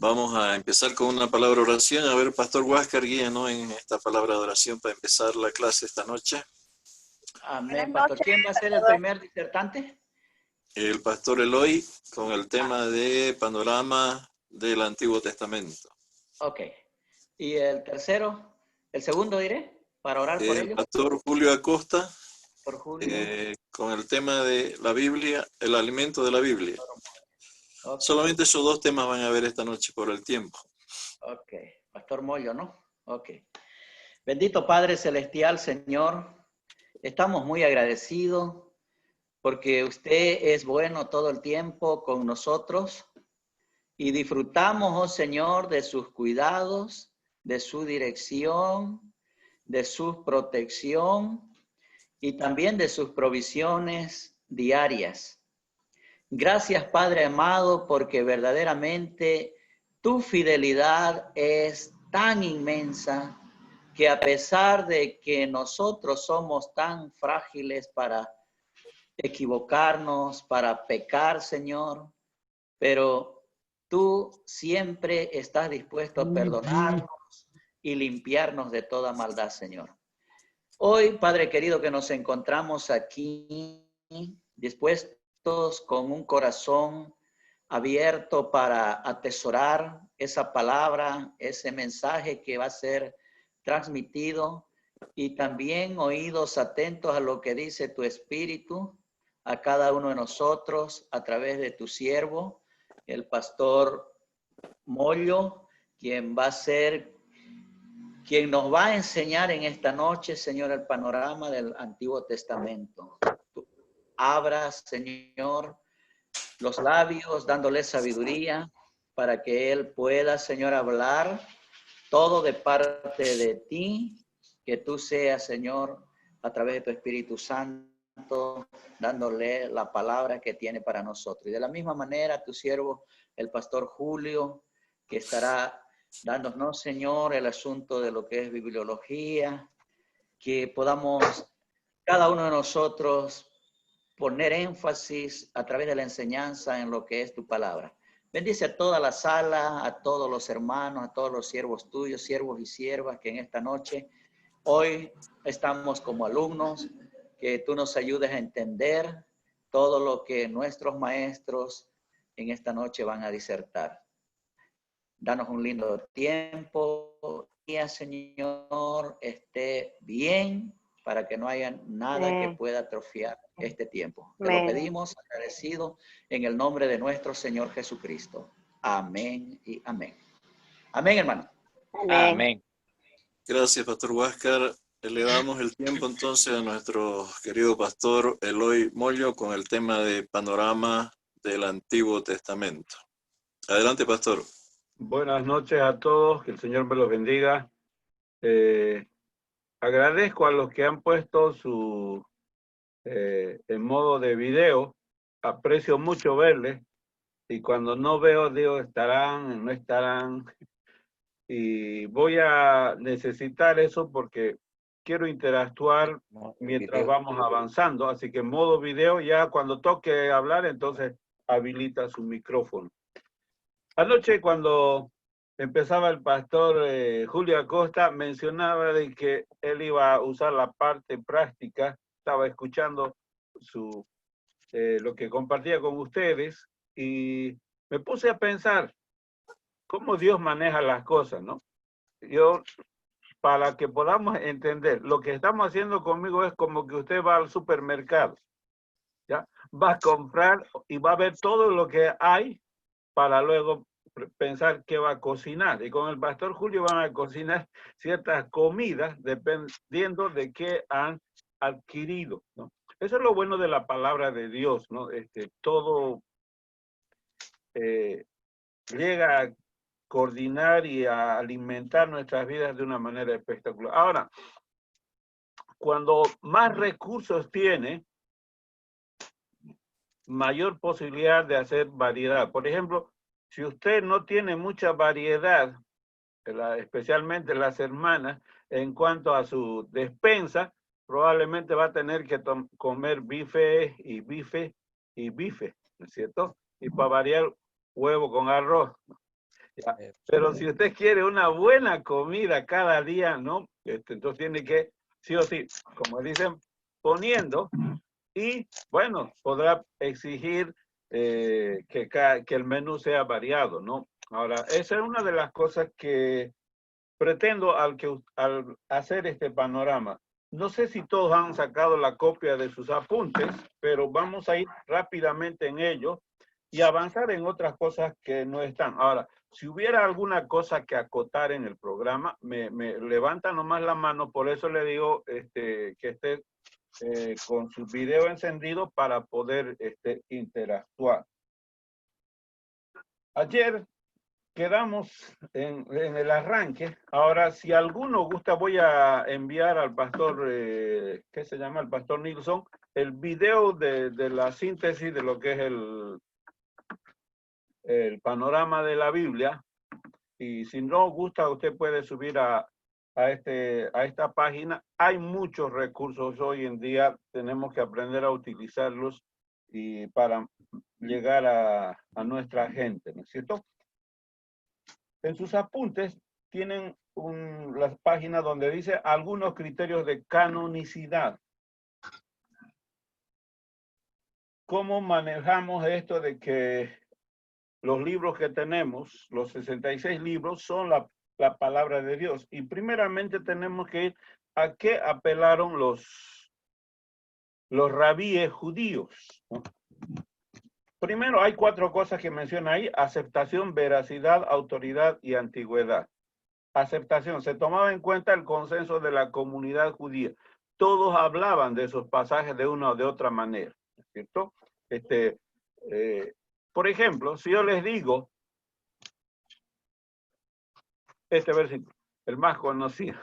Vamos a empezar con una palabra de oración. A ver, Pastor Huáscar, guíanos en esta palabra de oración para empezar la clase esta noche. Amén, pastor. ¿Quién va a ser el primer disertante? El Pastor Eloy con el tema de panorama del Antiguo Testamento. Ok. ¿Y el tercero? ¿El segundo diré? Para orar por El ellos. Pastor Julio Acosta Por Julio. con el tema de la Biblia, el alimento de la Biblia. Okay. Solamente esos dos temas van a ver esta noche por el tiempo. Ok. Pastor Moyo, ¿no? Ok. Bendito Padre Celestial, Señor. Estamos muy agradecidos porque usted es bueno todo el tiempo con nosotros y disfrutamos, oh Señor, de sus cuidados, de su dirección, de su protección y también de sus provisiones diarias. Gracias, Padre amado, porque verdaderamente tu fidelidad es tan inmensa que a pesar de que nosotros somos tan frágiles para equivocarnos, para pecar, Señor, pero tú siempre estás dispuesto a perdonarnos y limpiarnos de toda maldad, Señor. Hoy, Padre querido, que nos encontramos aquí dispuestos con un corazón abierto para atesorar esa palabra, ese mensaje que va a ser transmitido y también oídos atentos a lo que dice tu Espíritu a cada uno de nosotros a través de tu siervo, el pastor Mollo, quien va a ser quien nos va a enseñar en esta noche, Señor, el panorama del Antiguo Testamento. Tú abras, Señor, los labios, dándole sabiduría para que Él pueda, Señor, hablar todo de parte de ti, que tú seas, Señor, a través de tu Espíritu Santo, dándole la palabra que tiene para nosotros. Y de la misma manera, tu siervo, el pastor Julio, que estará dándonos, Señor, el asunto de lo que es bibliología, que podamos cada uno de nosotros poner énfasis a través de la enseñanza en lo que es tu palabra. Bendice a toda la sala, a todos los hermanos, a todos los siervos tuyos, siervos y siervas que en esta noche, hoy estamos como alumnos, que tú nos ayudes a entender todo lo que nuestros maestros en esta noche van a disertar. Danos un lindo tiempo, Señor, esté bien para que no haya nada que pueda atrofiar este tiempo. Te lo pedimos agradecido en el nombre de nuestro Señor Jesucristo. Amén y amén. Amén, hermano. Amén. Gracias, Pastor Huáscar. Le damos el tiempo entonces a nuestro querido pastor Eloy Mollo con el tema de panorama del Antiguo Testamento. Adelante, pastor. Buenas noches a todos, que el Señor me los bendiga. Agradezco a los que han puesto su en modo de video. Aprecio mucho verles y cuando no veo digo estarán, no estarán, y voy a necesitar eso porque quiero interactuar mientras vamos avanzando, así que en modo video ya cuando toque hablar entonces habilita su micrófono. Anoche cuando empezaba el pastor Julio Acosta, mencionaba de que él iba a usar la parte práctica. Estaba escuchando lo que compartía con ustedes y me puse a pensar cómo Dios maneja las cosas, ¿no? Yo, para que podamos entender, lo que estamos haciendo conmigo es como que usted va al supermercado, ¿ya? Va a comprar y va a ver todo lo que hay para luego pensar qué va a cocinar. Y con el pastor Julio van a cocinar ciertas comidas dependiendo de qué han adquirido, ¿no? Eso es lo bueno de la palabra de Dios, ¿no? Todo llega a coordinar y a alimentar nuestras vidas de una manera espectacular. Ahora, cuando más recursos tiene, mayor posibilidad de hacer variedad. Por ejemplo, si usted no tiene mucha variedad, especialmente las hermanas, en cuanto a su despensa, probablemente va a tener que comer bife y bife y bife, ¿no es cierto? Y para variar, huevo con arroz. Ya. Pero si usted quiere una buena comida cada día, ¿no? Entonces tiene que, sí o sí, como dicen, poniendo, y bueno, podrá exigir que el menú sea variado, ¿no? Ahora, esa es una de las cosas que pretendo al hacer este panorama. No sé si todos han sacado la copia de sus apuntes, pero vamos a ir rápidamente en ello y avanzar en otras cosas que no están. Ahora, si hubiera alguna cosa que acotar en el programa, me levanta nomás la mano, por eso le digo que esté con su video encendido para poder interactuar. Ayer quedamos en el arranque. Ahora, si alguno gusta, voy a enviar al pastor, ¿qué se llama? El pastor Nilsson, el video de la síntesis de lo que es el panorama de la Biblia. Y si no gusta, usted puede subir a esta página. Hay muchos recursos hoy en día. Tenemos que aprender a utilizarlos y para llegar a nuestra gente, ¿no es cierto? En sus apuntes tienen la página donde dice algunos criterios de canonicidad. ¿Cómo manejamos esto de que los libros que tenemos, los 66 libros, son la palabra de Dios? Y primeramente tenemos que ir a qué apelaron los rabíes judíos, ¿no? Primero, hay 4 cosas que menciona ahí: aceptación, veracidad, autoridad y antigüedad. Aceptación, se tomaba en cuenta el consenso de la comunidad judía. Todos hablaban de esos pasajes de una o de otra manera, ¿cierto? Por ejemplo, si yo les digo este versículo, el más conocido,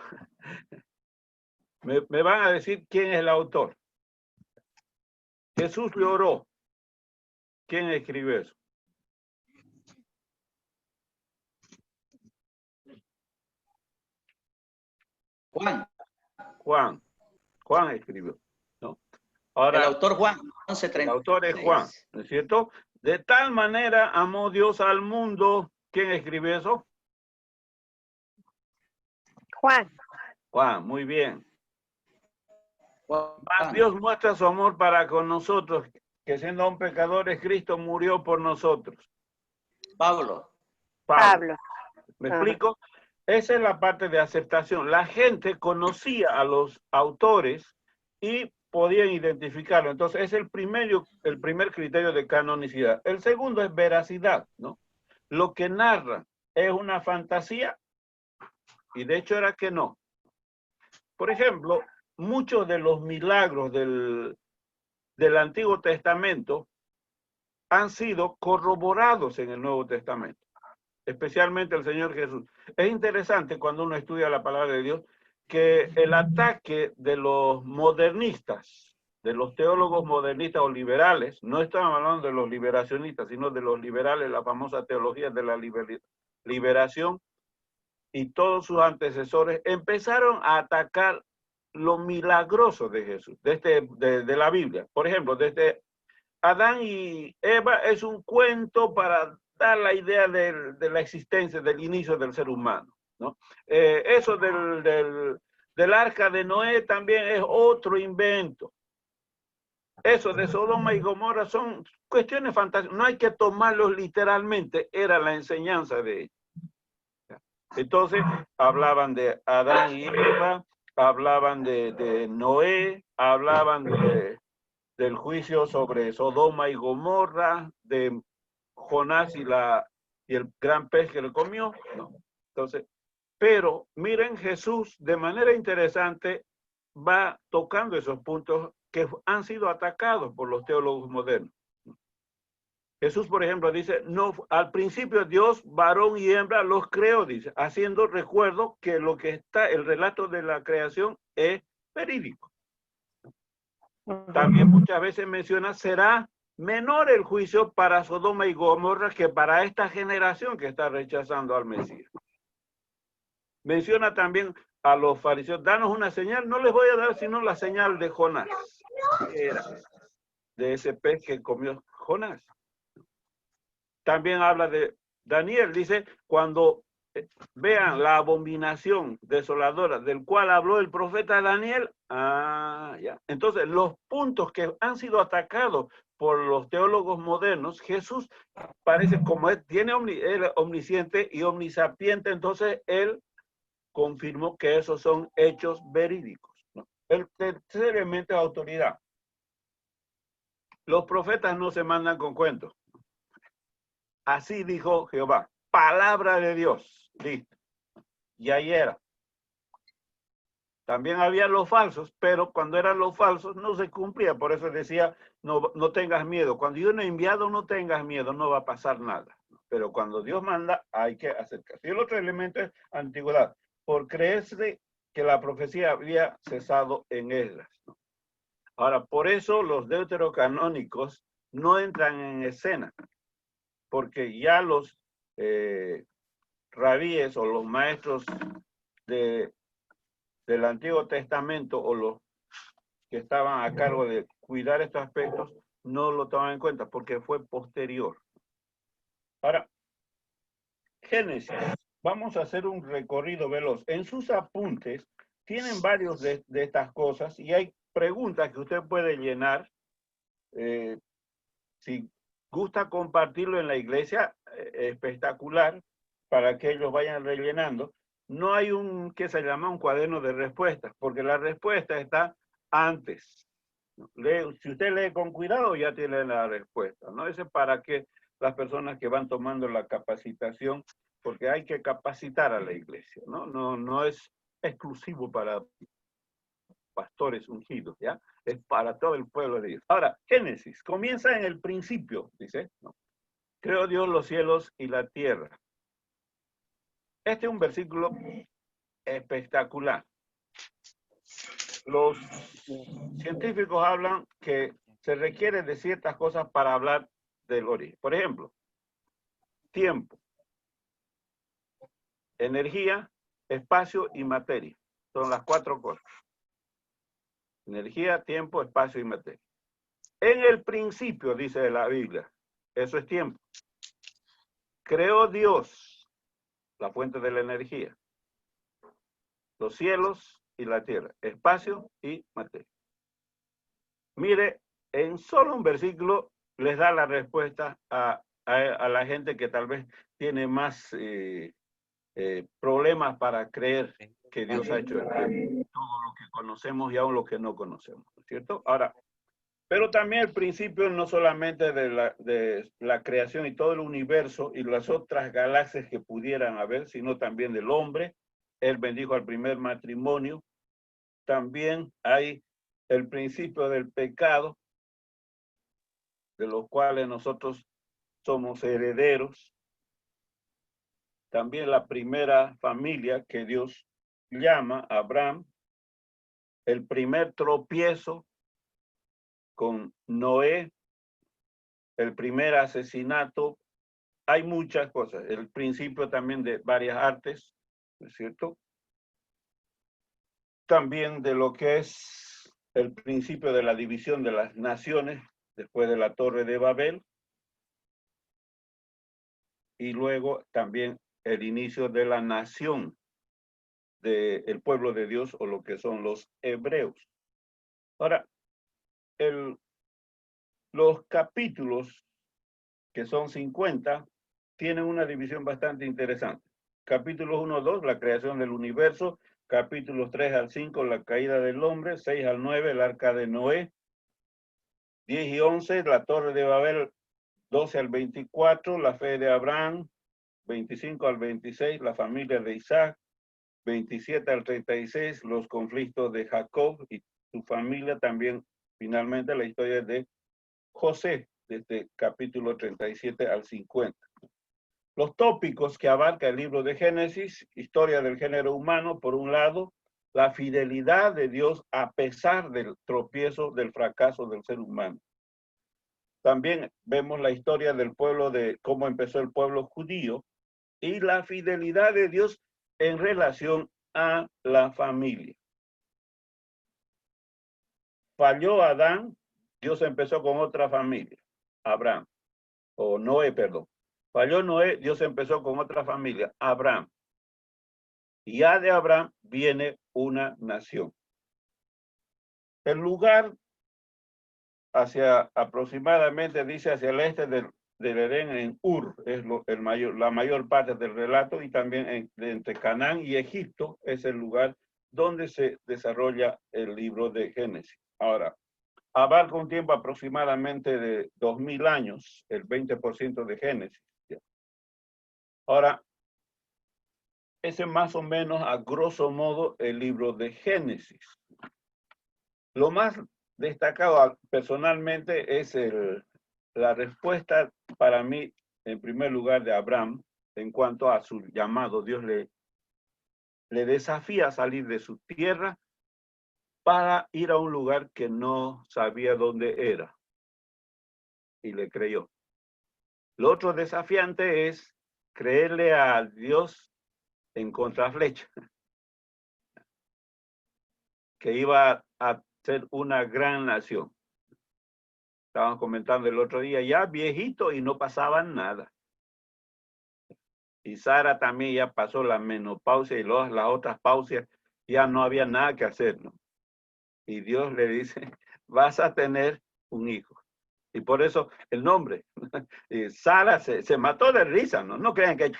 me van a decir quién es el autor. Jesús le oró. ¿Quién escribió eso? Juan escribió, ¿no? Ahora, el autor Juan, el autor es Juan, ¿no es cierto? De tal manera amó Dios al mundo. ¿Quién escribió eso? Juan, muy bien. Mas Dios muestra su amor para con nosotros, que siendo aún pecadores, Cristo murió por nosotros. Pablo. ¿Me explico? Esa es la parte de aceptación. La gente conocía a los autores y podían identificarlo. Entonces, es el primer criterio de canonicidad. El segundo es veracidad, ¿no? Lo que narra es una fantasía, y de hecho era que no. Por ejemplo, muchos de los milagros del Antiguo Testamento han sido corroborados en el Nuevo Testamento, especialmente el Señor Jesús. Es interesante cuando uno estudia la palabra de Dios que el ataque de los modernistas, de los teólogos modernistas o liberales, no estamos hablando de los liberacionistas, sino de los liberales, la famosa teología de la liberación, y todos sus antecesores empezaron a atacar lo milagroso de Jesús, de la Biblia. Por ejemplo, desde Adán y Eva es un cuento para dar la idea de la existencia, del inicio del ser humano, ¿no? Eso del arca de Noé también es otro invento. Eso de Sodoma y Gomorra son cuestiones fantásticas. No hay que tomarlos literalmente, era la enseñanza de ellos. Entonces, hablaban de Adán y Eva, hablaban de Noé, hablaban del juicio sobre Sodoma y Gomorra, de Jonás y el gran pez que le comió, ¿no? Entonces, pero miren, Jesús de manera interesante va tocando esos puntos que han sido atacados por los teólogos modernos. Jesús, por ejemplo, dice, no, al principio Dios, varón y hembra, los creó, dice, haciendo recuerdo que lo que está, el relato de la creación es verídico. También muchas veces menciona, será menor el juicio para Sodoma y Gomorra que para esta generación que está rechazando al Mesías. Menciona también a los fariseos, danos una señal, no les voy a dar sino la señal de Jonás, que era de ese pez que comió Jonás. También habla de Daniel dice, cuando vean la abominación desoladora del cual habló el profeta Daniel, ya. Entonces, los puntos que han sido atacados por los teólogos modernos, Jesús parece como él omnisciente y omnisapiente, entonces él confirmó que esos son hechos verídicos, ¿no? El tercer elemento es autoridad. Los profetas no se mandan con cuentos. Así dijo Jehová, palabra de Dios, listo. Y ahí era. También había los falsos, pero cuando eran los falsos no se cumplía. Por eso decía, no tengas miedo. Cuando yo no he enviado, no tengas miedo, no va a pasar nada. Pero cuando Dios manda, hay que acercarse. Y el otro elemento es antigüedad. Por creerse que la profecía había cesado en Esdras. Ahora, por eso los deuterocanónicos no entran en escena, porque ya los rabíes o los maestros del Antiguo Testamento o los que estaban a cargo de cuidar estos aspectos no lo toman en cuenta porque fue posterior. Ahora, Génesis. Vamos a hacer un recorrido veloz. En sus apuntes tienen varios de estas cosas y hay preguntas que usted puede llenar. Si gusta compartirlo en la iglesia, espectacular, para que ellos vayan rellenando. No hay que se llama un cuaderno de respuestas, porque la respuesta está antes. Si usted lee con cuidado, ya tiene la respuesta, ¿no? Ese es para que las personas que van tomando la capacitación, porque hay que capacitar a la iglesia, ¿no? No es exclusivo para pastores ungidos, ¿ya? Es para todo el pueblo de Dios. Ahora, Génesis, comienza en el principio, dice, ¿no? Creó Dios los cielos y la tierra. Este es un versículo espectacular. Los científicos hablan que se requiere de ciertas cosas para hablar del origen. Por ejemplo, tiempo, energía, espacio y materia. Son las 4 cosas. Energía, tiempo, espacio y materia. En el principio, dice la Biblia, eso es tiempo. Creó Dios, la fuente de la energía, los cielos y la tierra, espacio y materia. Mire, en solo un versículo les da la respuesta a la gente que tal vez tiene más problemas para creer que Dios ha hecho todo lo que conocemos y aún lo que no conocemos, ¿cierto? Ahora, pero también el principio no solamente de la creación y todo el universo y las otras galaxias que pudieran haber, sino también del hombre. Él bendijo al primer matrimonio. También hay el principio del pecado, de los cuales nosotros somos herederos. También la primera familia que Dios llama, Abraham. El primer tropiezo con Noé. El primer asesinato. Hay muchas cosas. El principio también de varias artes, ¿no es cierto? También de lo que es el principio de la división de las naciones después de la Torre de Babel. Y luego también el inicio de la nación del pueblo de Dios o lo que son los hebreos. Ahora, los capítulos, que son 50, tienen una división bastante interesante. Capítulos 1 2, la creación del universo. Capítulos 3 al 5, la caída del hombre. 6 al 9, el arca de Noé. 10 y 11, la torre de Babel. 12 al 24, la fe de Abraham. 25 al 26, la familia de Isaac. 27 al 36, los conflictos de Jacob y su familia. También, finalmente, la historia de José, desde capítulo 37 al 50. Los tópicos que abarca el libro de Génesis: historia del género humano, por un lado, la fidelidad de Dios a pesar del tropiezo, del fracaso del ser humano. También vemos la historia del pueblo, de cómo empezó el pueblo judío, y la fidelidad de Dios en relación a la familia. Falló Adán, Dios empezó con otra familia, Abraham, o Noé, perdón. Falló Noé, Dios empezó con otra familia, Abraham. Y ya de Abraham viene una nación. El lugar hacia aproximadamente, dice, hacia el este del Edén, en Ur, es la mayor parte del relato, y también entre Canaán y Egipto es el lugar donde se desarrolla el libro de Génesis. Ahora, abarca un tiempo aproximadamente de 2000 años, el 20% de Génesis. Ahora, ese es más o menos, a grosso modo, el libro de Génesis. Lo más destacado personalmente es la respuesta para mí, en primer lugar, de Abraham en cuanto a su llamado. Dios le desafía a salir de su tierra para ir a un lugar que no sabía dónde era. Y le creyó. Lo otro desafiante es creerle a Dios en contraflecha, que iba a ser una gran nación. Estaban comentando el otro día, ya viejito y no pasaba nada. Y Sara también ya pasó la menopausia y las otras pausias, ya no había nada que hacer, ¿no? Y Dios le dice, vas a tener un hijo. Y por eso el nombre, Sara se mató de risa, ¿no? No crean que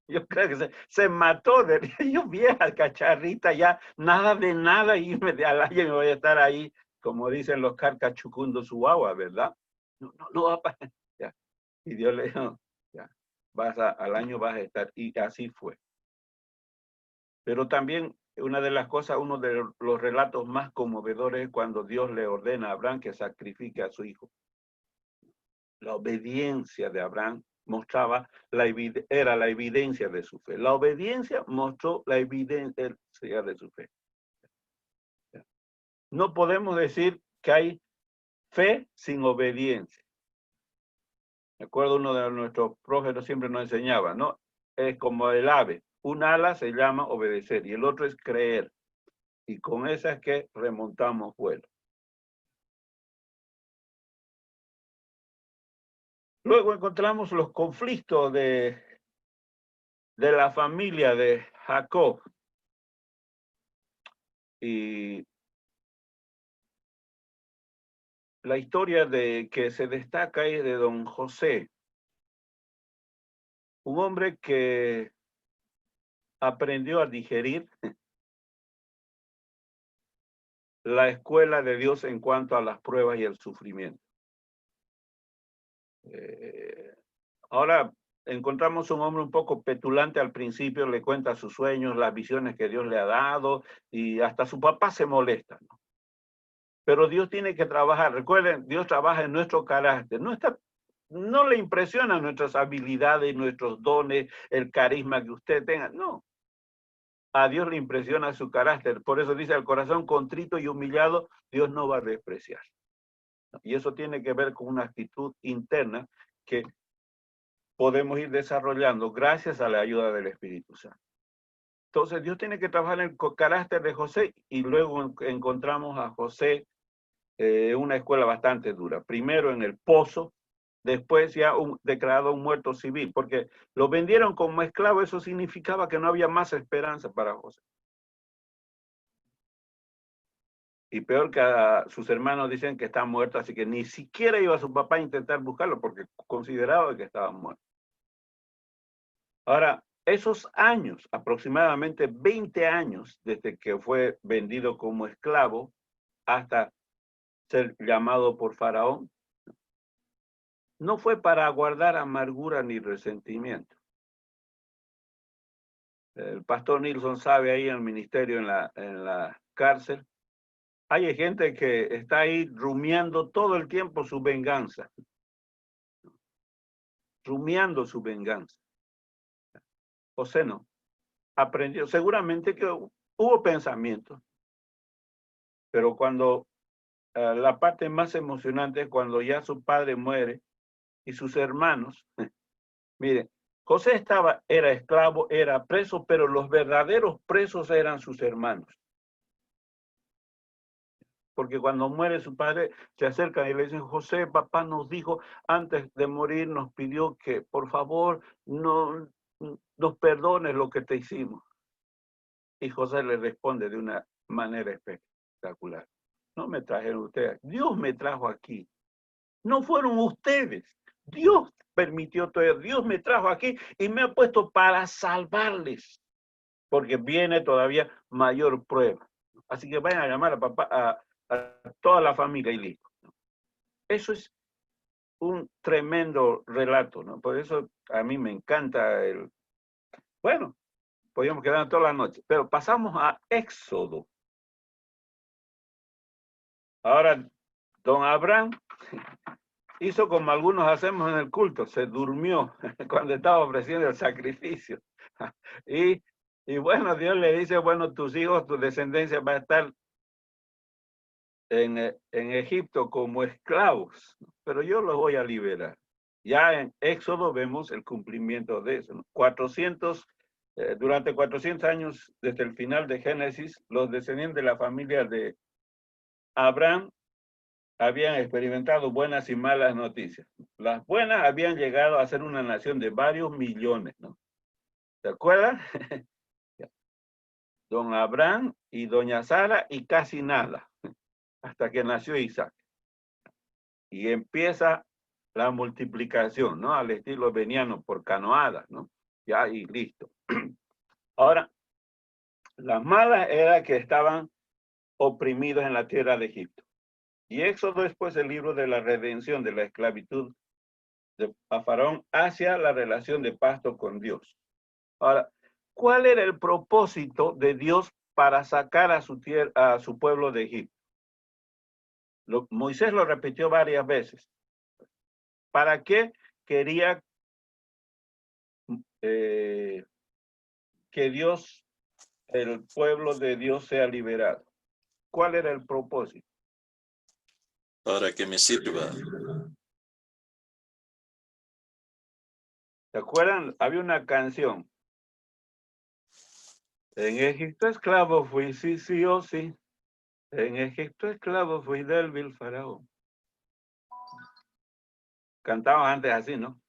yo creo que se mató de risa. Yo vieja cacharrita, ya nada de nada, y al año me voy a estar ahí, como dicen los carcachucundos, su agua, ¿verdad? No va a pasar. Ya. Y Dios le dijo, ya, al año vas a estar, y así fue. Pero también una de las cosas, uno de los relatos más conmovedores es cuando Dios le ordena a Abraham que sacrifique a su hijo. La obediencia de Abraham mostraba, era la evidencia de su fe. La obediencia mostró la evidencia de su fe. No podemos decir que hay fe sin obediencia. Me acuerdo, uno de nuestros profes siempre nos enseñaba, ¿no? Es como el ave. Un ala se llama obedecer y el otro es creer. Y con esa es que remontamos vuelo. Luego encontramos los conflictos de la familia de Jacob. Y la historia que se destaca es de don José, un hombre que aprendió a digerir la escuela de Dios en cuanto a las pruebas y el sufrimiento. Ahora encontramos un hombre un poco petulante al principio, le cuenta sus sueños, las visiones que Dios le ha dado, y hasta su papá se molesta, ¿no? Pero Dios tiene que trabajar. Recuerden, Dios trabaja en nuestro carácter. No le impresionan nuestras habilidades, nuestros dones, el carisma que usted tenga. No. A Dios le impresiona su carácter. Por eso dice, el corazón contrito y humillado, Dios no va a despreciar. Y eso tiene que ver con una actitud interna que podemos ir desarrollando gracias a la ayuda del Espíritu Santo. Entonces, Dios tiene que trabajar en el carácter de José, y luego encontramos a José una escuela bastante dura. Primero en el pozo, después ya declarado un muerto civil, porque lo vendieron como esclavo. Eso significaba que no había más esperanza para José. Y peor, que sus hermanos dicen que está muerto, así que ni siquiera iba a su papá a intentar buscarlo porque consideraba que estaba muerto. Ahora, esos años, aproximadamente 20 años desde que fue vendido como esclavo hasta ser llamado por Faraón, no fue para guardar amargura ni resentimiento. El pastor Nilsson sabe, ahí en el ministerio, en la cárcel, hay gente que está ahí rumiando todo el tiempo su venganza. Rumiando su venganza. José no. Aprendió. Seguramente que hubo pensamientos. Pero cuando la parte más emocionante es cuando ya su padre muere y sus hermanos. Miren, José era esclavo, era preso, pero los verdaderos presos eran sus hermanos. Porque cuando muere su padre, se acercan y le dicen, José, papá nos dijo, antes de morir, nos pidió que, por favor, no nos perdones lo que te hicimos. Y José le responde de una manera espectacular. No me trajeron ustedes, Dios me trajo aquí. No fueron ustedes. Dios permitió todo. Dios me trajo aquí y me ha puesto para salvarles. Porque viene todavía mayor prueba. Así que vayan a llamar a papá, a toda la familia y listo. Eso es un tremendo relato, ¿no? Por eso a mí me encanta el... Bueno, podríamos quedar toda la noche, pero pasamos a Éxodo. Ahora, don Abraham hizo como algunos hacemos en el culto, se durmió cuando estaba ofreciendo el sacrificio. Y bueno, Dios le dice, bueno, tus hijos, tu descendencia va a estar en Egipto como esclavos, pero yo los voy a liberar. Ya en Éxodo vemos el cumplimiento de eso, ¿no? Durante 400 años, desde el final de Génesis, los descendientes de la familia de Abraham habían experimentado buenas y malas noticias. Las buenas habían llegado a ser una nación de varios millones, ¿no? ¿Se acuerdan? Don Abraham y doña Sara y casi nada, hasta que nació Isaac. Y empieza la multiplicación, ¿no? Al estilo veniano por canoadas, ¿no? Ya y listo. Ahora, las malas era que estaban oprimidos en la tierra de Egipto. Y Éxodo es pues el libro de la redención de la esclavitud de Faraón hacia la relación de pacto con Dios. Ahora, ¿cuál era el propósito de Dios para sacar a su pueblo de Egipto? Moisés lo repitió varias veces. ¿Para qué quería que Dios, el pueblo de Dios sea liberado? ¿Cuál era el propósito? Para que me sirva. ¿Se acuerdan? Había una canción. En Egipto esclavo fui, sí, sí o sí. En Egipto esclavo fui del vil faraón. Cantaban antes así, ¿no?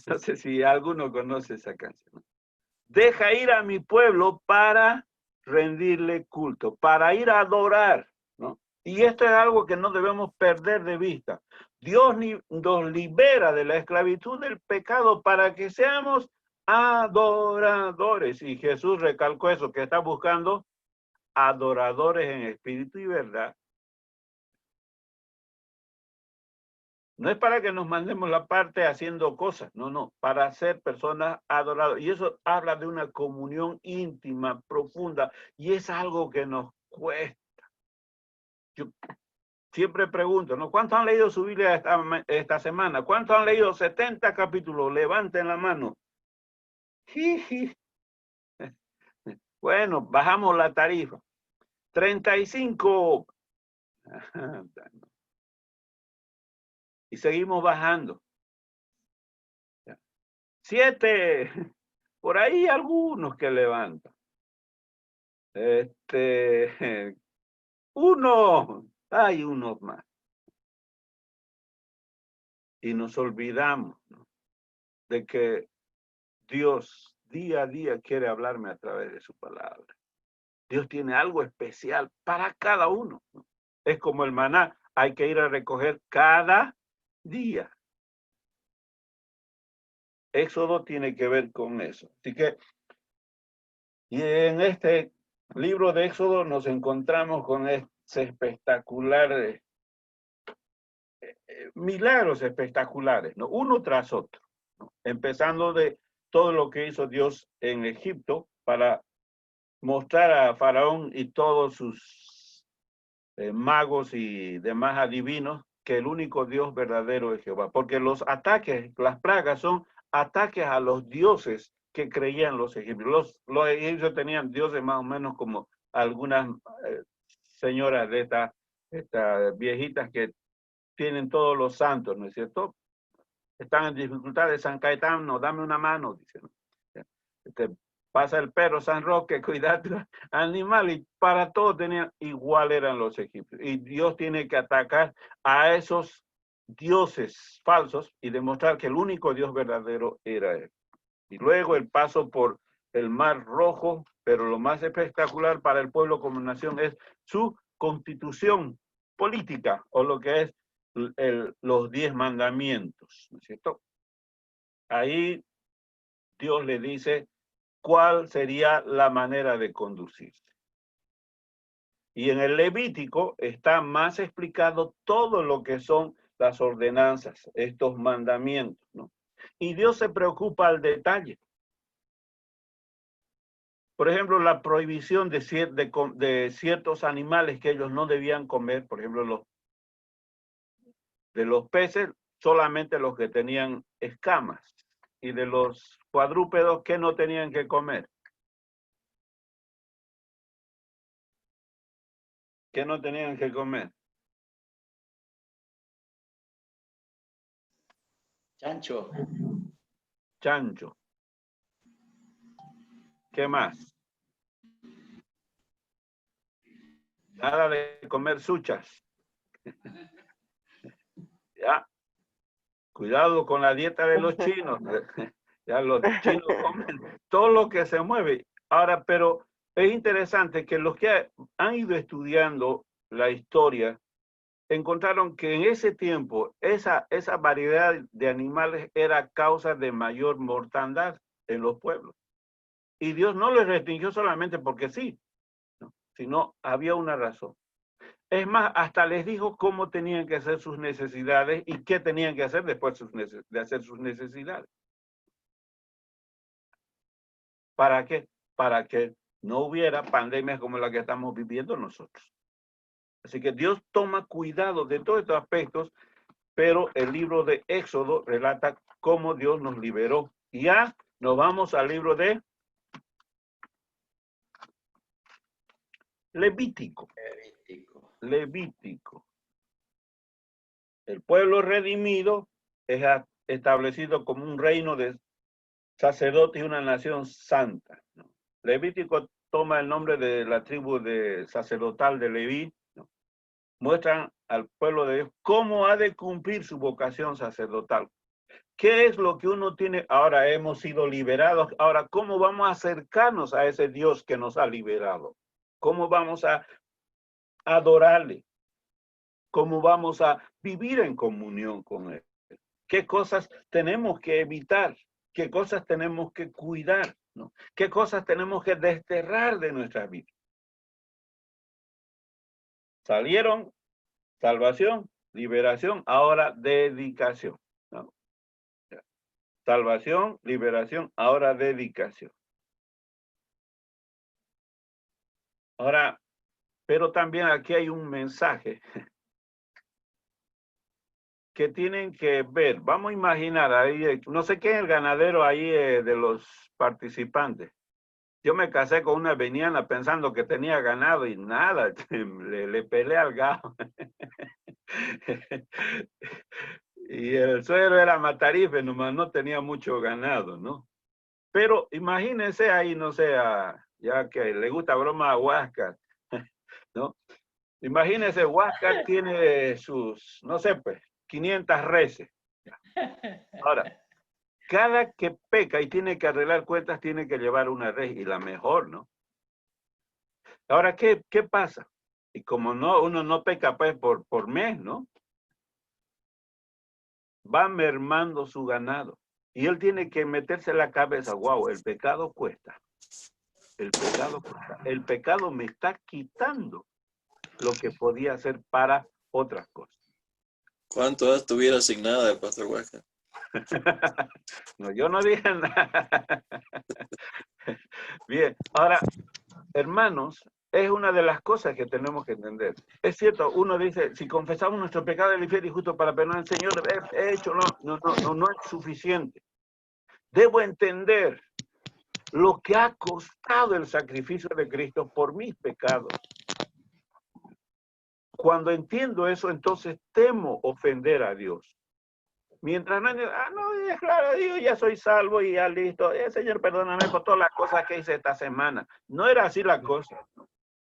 No sé si alguno conoce esa canción. Deja ir a mi pueblo para rendirle culto, para ir a adorar, ¿no? Y esto es algo que no debemos perder de vista. Dios nos libera de la esclavitud del pecado para que seamos adoradores. Y Jesús recalcó eso, que está buscando adoradores en espíritu y verdad. No es para que nos mandemos la parte haciendo cosas, no, para ser personas adoradas. Y eso habla de una comunión íntima, profunda, y es algo que nos cuesta. Yo siempre pregunto, ¿no? ¿Cuántos han leído su Biblia esta semana? ¿Cuántos han leído 70 capítulos? Levanten la mano. Bueno, bajamos la tarifa. 35. Y seguimos bajando. 7. Por ahí algunos que levantan. 1. Hay unos más. Y nos olvidamos, ¿no?, de que Dios día a día quiere hablarme a través de su palabra. Dios tiene algo especial para cada uno, ¿no? Es como el maná, hay que ir a recoger cada día. Éxodo tiene que ver con eso. Así que, y en este libro de Éxodo nos encontramos con ese espectacular, milagros espectaculares, ¿no? Uno tras otro, ¿no? Empezando de todo lo que hizo Dios en Egipto para mostrar a Faraón y todos sus magos y demás adivinos que el único Dios verdadero es Jehová. Porque los ataques, las plagas son ataques a los dioses que creían los egipcios. Los egipcios tenían dioses más o menos como algunas señoras de estas viejitas que tienen todos los santos, ¿no es cierto? Están en dificultades, San Caetano, dame una mano, dicen. Pasa el perro San Roque, cuidar animal, y para todo tenían, igual eran los egipcios. Y Dios tiene que atacar a esos dioses falsos y demostrar que el único Dios verdadero era Él. Y luego el paso por el Mar Rojo, pero lo más espectacular para el pueblo como nación es su constitución política, o lo que es los 10 mandamientos, ¿no es cierto? Ahí Dios le dice cuál sería la manera de conducirse. Y en el Levítico está más explicado todo lo que son las ordenanzas, estos mandamientos, ¿no? Y Dios se preocupa al detalle. Por ejemplo, la prohibición de ciertos animales que ellos no debían comer, por ejemplo, de los peces, solamente los que tenían escamas, y de los cuadrúpedos que no tenían que comer. ¿Qué no tenían que comer? Chancho. Chancho. ¿Qué más? Nada de comer suchas. Ya. Cuidado con la dieta de los chinos. Ya los chinos comen todo lo que se mueve. Ahora, pero es interesante que los que han ido estudiando la historia encontraron que en ese tiempo esa variedad de animales era causa de mayor mortandad en los pueblos. Y Dios no les restringió solamente porque sí, ¿no? Sino había una razón. Es más, hasta les dijo cómo tenían que hacer sus necesidades y qué tenían que hacer después de hacer sus necesidades. ¿Para qué? Para que no hubiera pandemias como la que estamos viviendo nosotros. Así que Dios toma cuidado de todos estos aspectos, pero el libro de Éxodo relata cómo Dios nos liberó. Y ya nos vamos al libro de Levítico. Levítico. El pueblo redimido es establecido como un reino de sacerdotes y una nación santa, ¿no? Levítico toma el nombre de la tribu sacerdotal de Leví, ¿no? Muestran al pueblo de Dios cómo ha de cumplir su vocación sacerdotal. ¿Qué es lo que uno tiene? Ahora hemos sido liberados. Ahora, ¿cómo vamos a acercarnos a ese Dios que nos ha liberado? ¿Cómo vamos a adorarle? ¿Cómo vamos a vivir en comunión con Él? ¿Qué cosas tenemos que evitar? ¿Qué cosas tenemos que cuidar? ¿No? ¿Qué cosas tenemos que desterrar de nuestra vida? Salieron, salvación, liberación, ahora dedicación, ¿no? Salvación, liberación, ahora dedicación. Ahora, pero también aquí hay un mensaje que tienen que ver. Vamos a imaginar ahí, no sé quién es el ganadero ahí de los participantes. Yo me casé con una veniana pensando que tenía ganado y nada, le peleé al gado. Y el suegro era matarife, nomás no tenía mucho ganado, ¿no? Pero imagínense ahí, no sé, ya que le gusta broma a Huáscar, ¿no? Imagínense, Huáscar tiene sus, no sé, pues, 500 reses. Ahora, cada que peca y tiene que arreglar cuentas, tiene que llevar una res, y la mejor, ¿no? Ahora, ¿qué pasa? Y como no, uno no peca pues por mes, ¿no? Va mermando su ganado. Y él tiene que meterse en la cabeza, wow, el pecado cuesta. El pecado cuesta. El pecado me está quitando lo que podía hacer para otras cosas. ¿Cuánto estuviera asignada el pastor Huáscar? No, yo no dije nada. Bien, ahora, hermanos, es una de las cosas que tenemos que entender. Es cierto, uno dice, si confesamos nuestro pecado, Él es fiel y justo para perdonar. Señor, he hecho, no es suficiente. Debo entender lo que ha costado el sacrificio de Cristo por mis pecados. Cuando entiendo eso, entonces temo ofender a Dios. Mientras no, no, es claro, digo, ya soy salvo y ya listo. Señor, perdóname por todas las cosas que hice esta semana. No era así la cosa.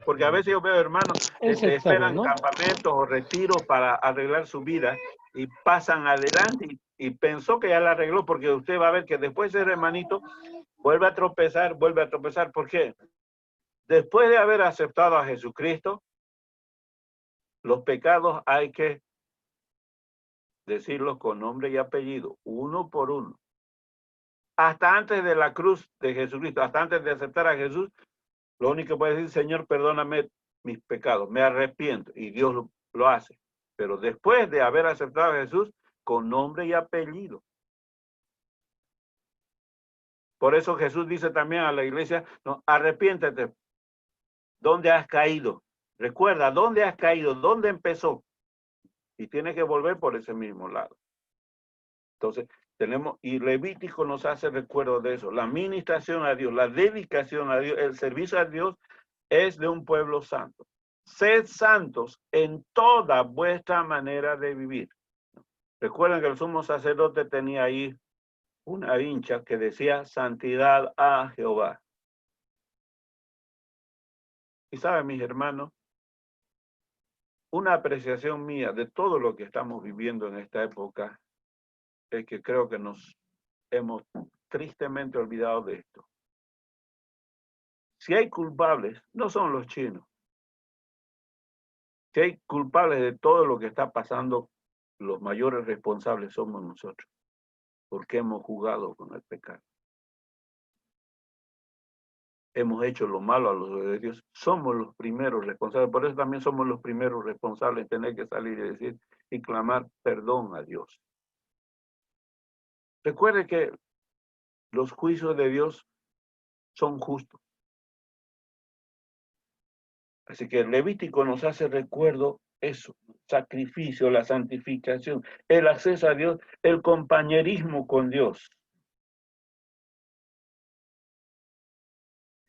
Porque a veces yo veo hermanos esperan campamentos o retiros para arreglar su vida y pasan adelante y pensó que ya la arregló, porque usted va a ver que después ese hermanito vuelve a tropezar, vuelve a tropezar. ¿Por qué? Después de haber aceptado a Jesucristo, los pecados hay que decirlos con nombre y apellido, uno por uno. Hasta antes de la cruz de Jesucristo, hasta antes de aceptar a Jesús, lo único que puede decir, Señor, perdóname mis pecados, me arrepiento, y Dios lo hace. Pero después de haber aceptado a Jesús, con nombre y apellido. Por eso Jesús dice también a la iglesia, no, arrepiéntete. ¿Dónde has caído? Recuerda, ¿dónde has caído? ¿Dónde empezó? Y tienes que volver por ese mismo lado. Entonces, tenemos, y Levítico nos hace recuerdo de eso. La administración a Dios, la dedicación a Dios, el servicio a Dios es de un pueblo santo. Sed santos en toda vuestra manera de vivir. Recuerden que el sumo sacerdote tenía ahí una hincha que decía santidad a Jehová. Y saben, mis hermanos, una apreciación mía de todo lo que estamos viviendo en esta época es que creo que nos hemos tristemente olvidado de esto. Si hay culpables, no son los chinos. Si hay culpables de todo lo que está pasando, los mayores responsables somos nosotros, porque hemos jugado con el pecado. Hemos hecho lo malo a los de Dios. Somos los primeros responsables. Por eso también somos los primeros responsables en tener que salir y decir y clamar perdón a Dios. Recuerde que los juicios de Dios son justos. Así que el Levítico nos hace recuerdo eso, sacrificio, la santificación, el acceso a Dios, el compañerismo con Dios.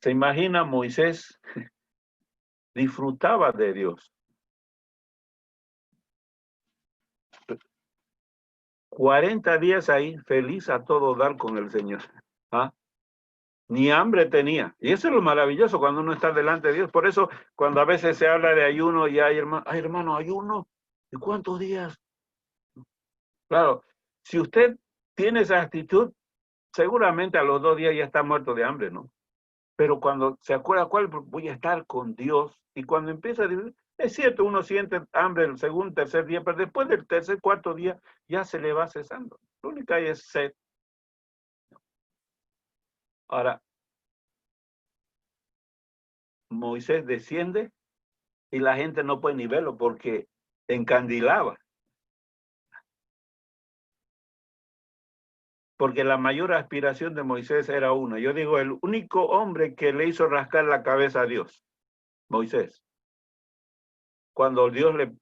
Se imagina Moisés disfrutaba de Dios. 40 días ahí, feliz a todo dar con el Señor. ¿Ah? Ni hambre tenía. Y eso es lo maravilloso cuando uno está delante de Dios. Por eso, cuando a veces se habla de ayuno y hay hermano, ayuno. ¿Y cuántos días? Claro, si usted tiene esa actitud, seguramente a los 2 días ya está muerto de hambre, ¿no? Pero cuando se acuerda cuál voy a estar con Dios, y cuando empieza a decir, es cierto, uno siente hambre el segundo, tercer día, pero después del tercer, cuarto día ya se le va cesando. Lo único que hay es sed. Ahora, Moisés desciende y la gente no puede ni verlo porque encandilaba. Porque la mayor aspiración de Moisés era una. Yo digo, el único hombre que le hizo rascar la cabeza a Dios, Moisés. Cuando Dios le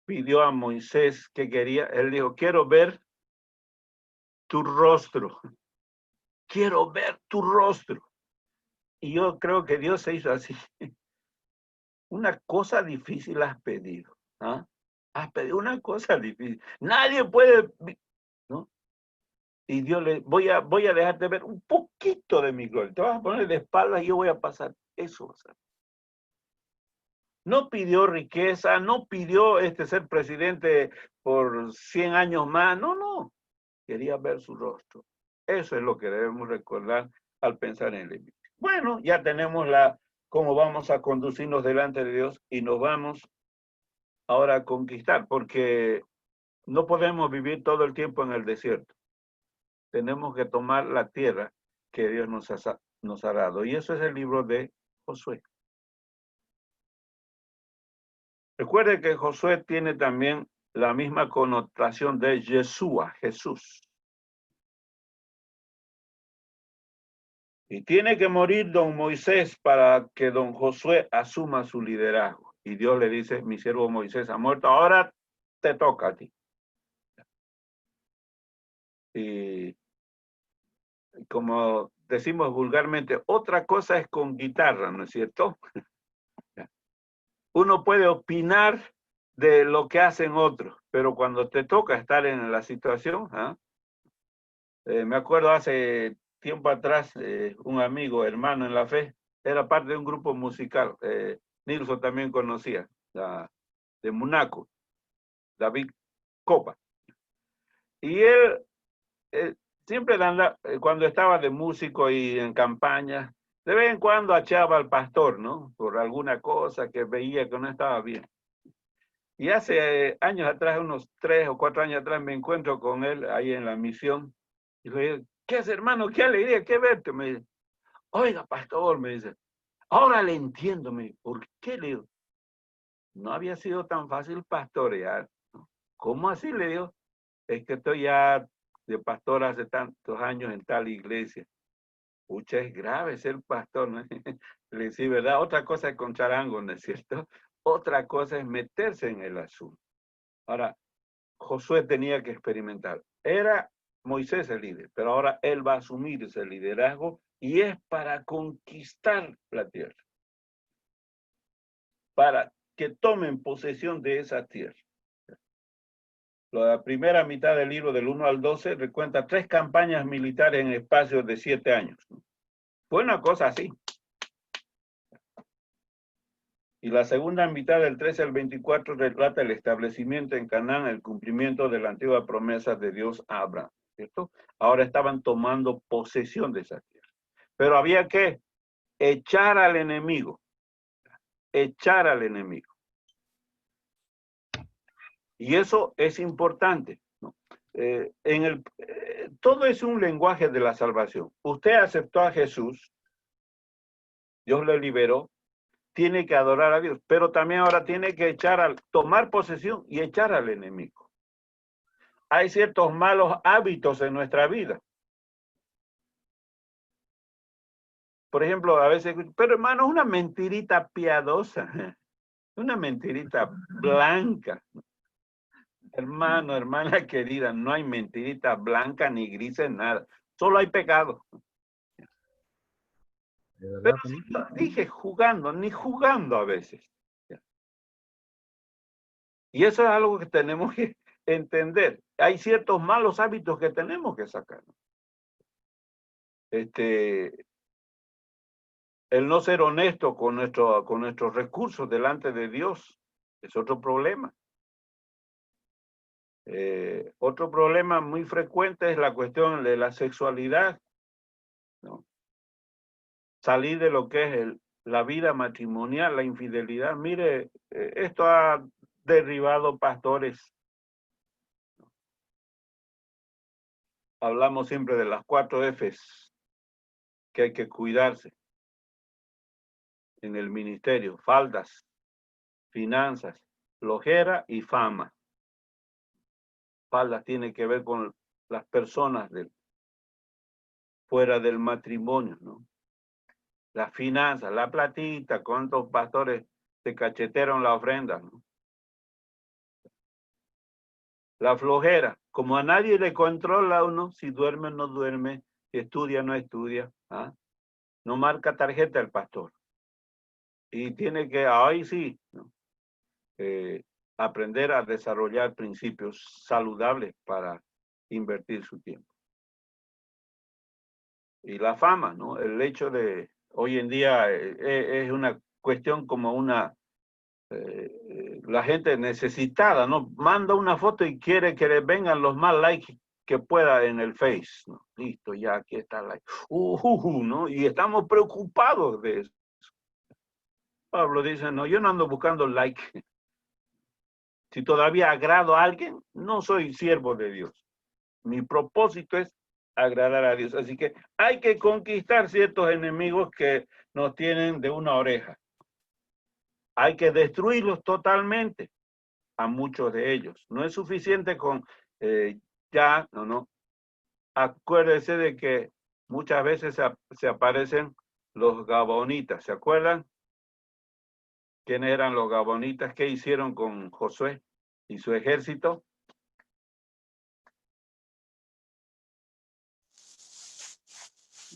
pidió a Moisés que quería, él dijo, quiero ver tu rostro. Quiero ver tu rostro. Y yo creo que Dios se hizo así. Una cosa difícil has pedido. ¿Ah? Has pedido una cosa difícil. Nadie puede, ¿no? Y Dios le, voy a dejarte ver un poquito de mi gloria. Te vas a poner de espaldas y yo voy a pasar. Eso va a ser. No pidió riqueza, no pidió ser presidente por 100 años más. No, no. Quería ver su rostro. Eso es lo que debemos recordar al pensar en Levítico. Bueno, ya tenemos cómo vamos a conducirnos delante de Dios y nos vamos ahora a conquistar, porque no podemos vivir todo el tiempo en el desierto. Tenemos que tomar la tierra que Dios nos ha dado. Y eso es el libro de Josué. Recuerde que Josué tiene también la misma connotación de Yeshua, Jesús. Y tiene que morir don Moisés para que don Josué asuma su liderazgo. Y Dios le dice, mi siervo Moisés ha muerto, ahora te toca a ti. Y como decimos vulgarmente, otra cosa es con guitarra, ¿no es cierto? Uno puede opinar de lo que hacen otros, pero cuando te toca estar en la situación, me acuerdo hace tiempo atrás, un amigo, hermano en la fe, era parte de un grupo musical, Nilson también conocía, de Monaco, David Copa. Y él siempre cuando estaba de músico y en campaña, de vez en cuando achaba al pastor, ¿no? Por alguna cosa que veía que no estaba bien. Y hace años atrás, unos 3 o 4 años atrás, me encuentro con él ahí en la misión. Y le digo, ¿qué es, hermano? ¡Qué alegría! ¡Qué verte! Me dice, oiga, pastor, me dice, ahora le entiendo. Me dice, ¿por qué? Le digo, no había sido tan fácil pastorear. ¿Cómo así? Le digo, es que estoy ya de pastor hace tantos años en tal iglesia. Pucha, es grave ser pastor, ¿no? Le decía, ¿verdad? Otra cosa es con charango, ¿no es cierto? Otra cosa es meterse en el asunto. Ahora, Josué tenía que experimentar. Era Moisés el líder, pero ahora él va a asumir ese liderazgo y es para conquistar la tierra. Para que tomen posesión de esa tierra. La primera mitad del libro, del 1 al 12, recuenta 3 campañas militares en espacios de 7 años. Fue una cosa así. Y la segunda mitad del 13 al 24 relata el establecimiento en Canaán, el cumplimiento de la antigua promesa de Dios a Abraham, ¿cierto? Ahora estaban tomando posesión de esa tierra. Pero había que echar al enemigo. Echar al enemigo. Y eso es importante, ¿no? Todo es un lenguaje de la salvación. Usted aceptó a Jesús, Dios le liberó, tiene que adorar a Dios, pero también ahora tiene que tomar posesión y echar al enemigo. Hay ciertos malos hábitos en nuestra vida. Por ejemplo, a veces, pero hermano, una mentirita piadosa, una mentirita blanca. Hermano, hermana querida, no hay mentirita blanca ni grises, nada. Solo hay pecado. Pero dije jugando, ni jugando a veces. Y eso es algo que tenemos que entender. Hay ciertos malos hábitos que tenemos que sacar. El no ser honesto con nuestros recursos delante de Dios es otro problema. Otro problema muy frecuente es la cuestión de la sexualidad, ¿no? Salir de lo que es la vida matrimonial, la infidelidad. Mire, esto ha derribado pastores. Hablamos siempre de las 4 Fs que hay que cuidarse en el ministerio: faldas, finanzas, flojera y fama. Faldas tiene que ver con las personas fuera del matrimonio, ¿no? Las finanzas, la platita, cuántos pastores se cachetearon la ofrenda, ¿no? La flojera, como a nadie le controla a uno, si duerme no duerme, si estudia no estudia, ¿ah? No marca tarjeta el pastor. Y tiene que, ahí sí, ¿no? Aprender a desarrollar principios saludables para invertir su tiempo. Y la fama, ¿no? El hecho de, hoy en día es una cuestión como la gente necesitada, ¿no? Manda una foto y quiere que le vengan los más likes que pueda en el Face, ¿no? Listo, ya aquí está el like. ¿No? Y estamos preocupados de eso. Pablo dice, no, yo no ando buscando like. Si todavía agrado a alguien, no soy siervo de Dios. Mi propósito es agradar a Dios. Así que hay que conquistar ciertos enemigos que nos tienen de una oreja. Hay que destruirlos totalmente, a muchos de ellos. No es suficiente con no. Acuérdese de que muchas veces se aparecen los gabonitas. ¿Se acuerdan? ¿Quiénes eran los gabonitas? ¿Qué hicieron con Josué y su ejército?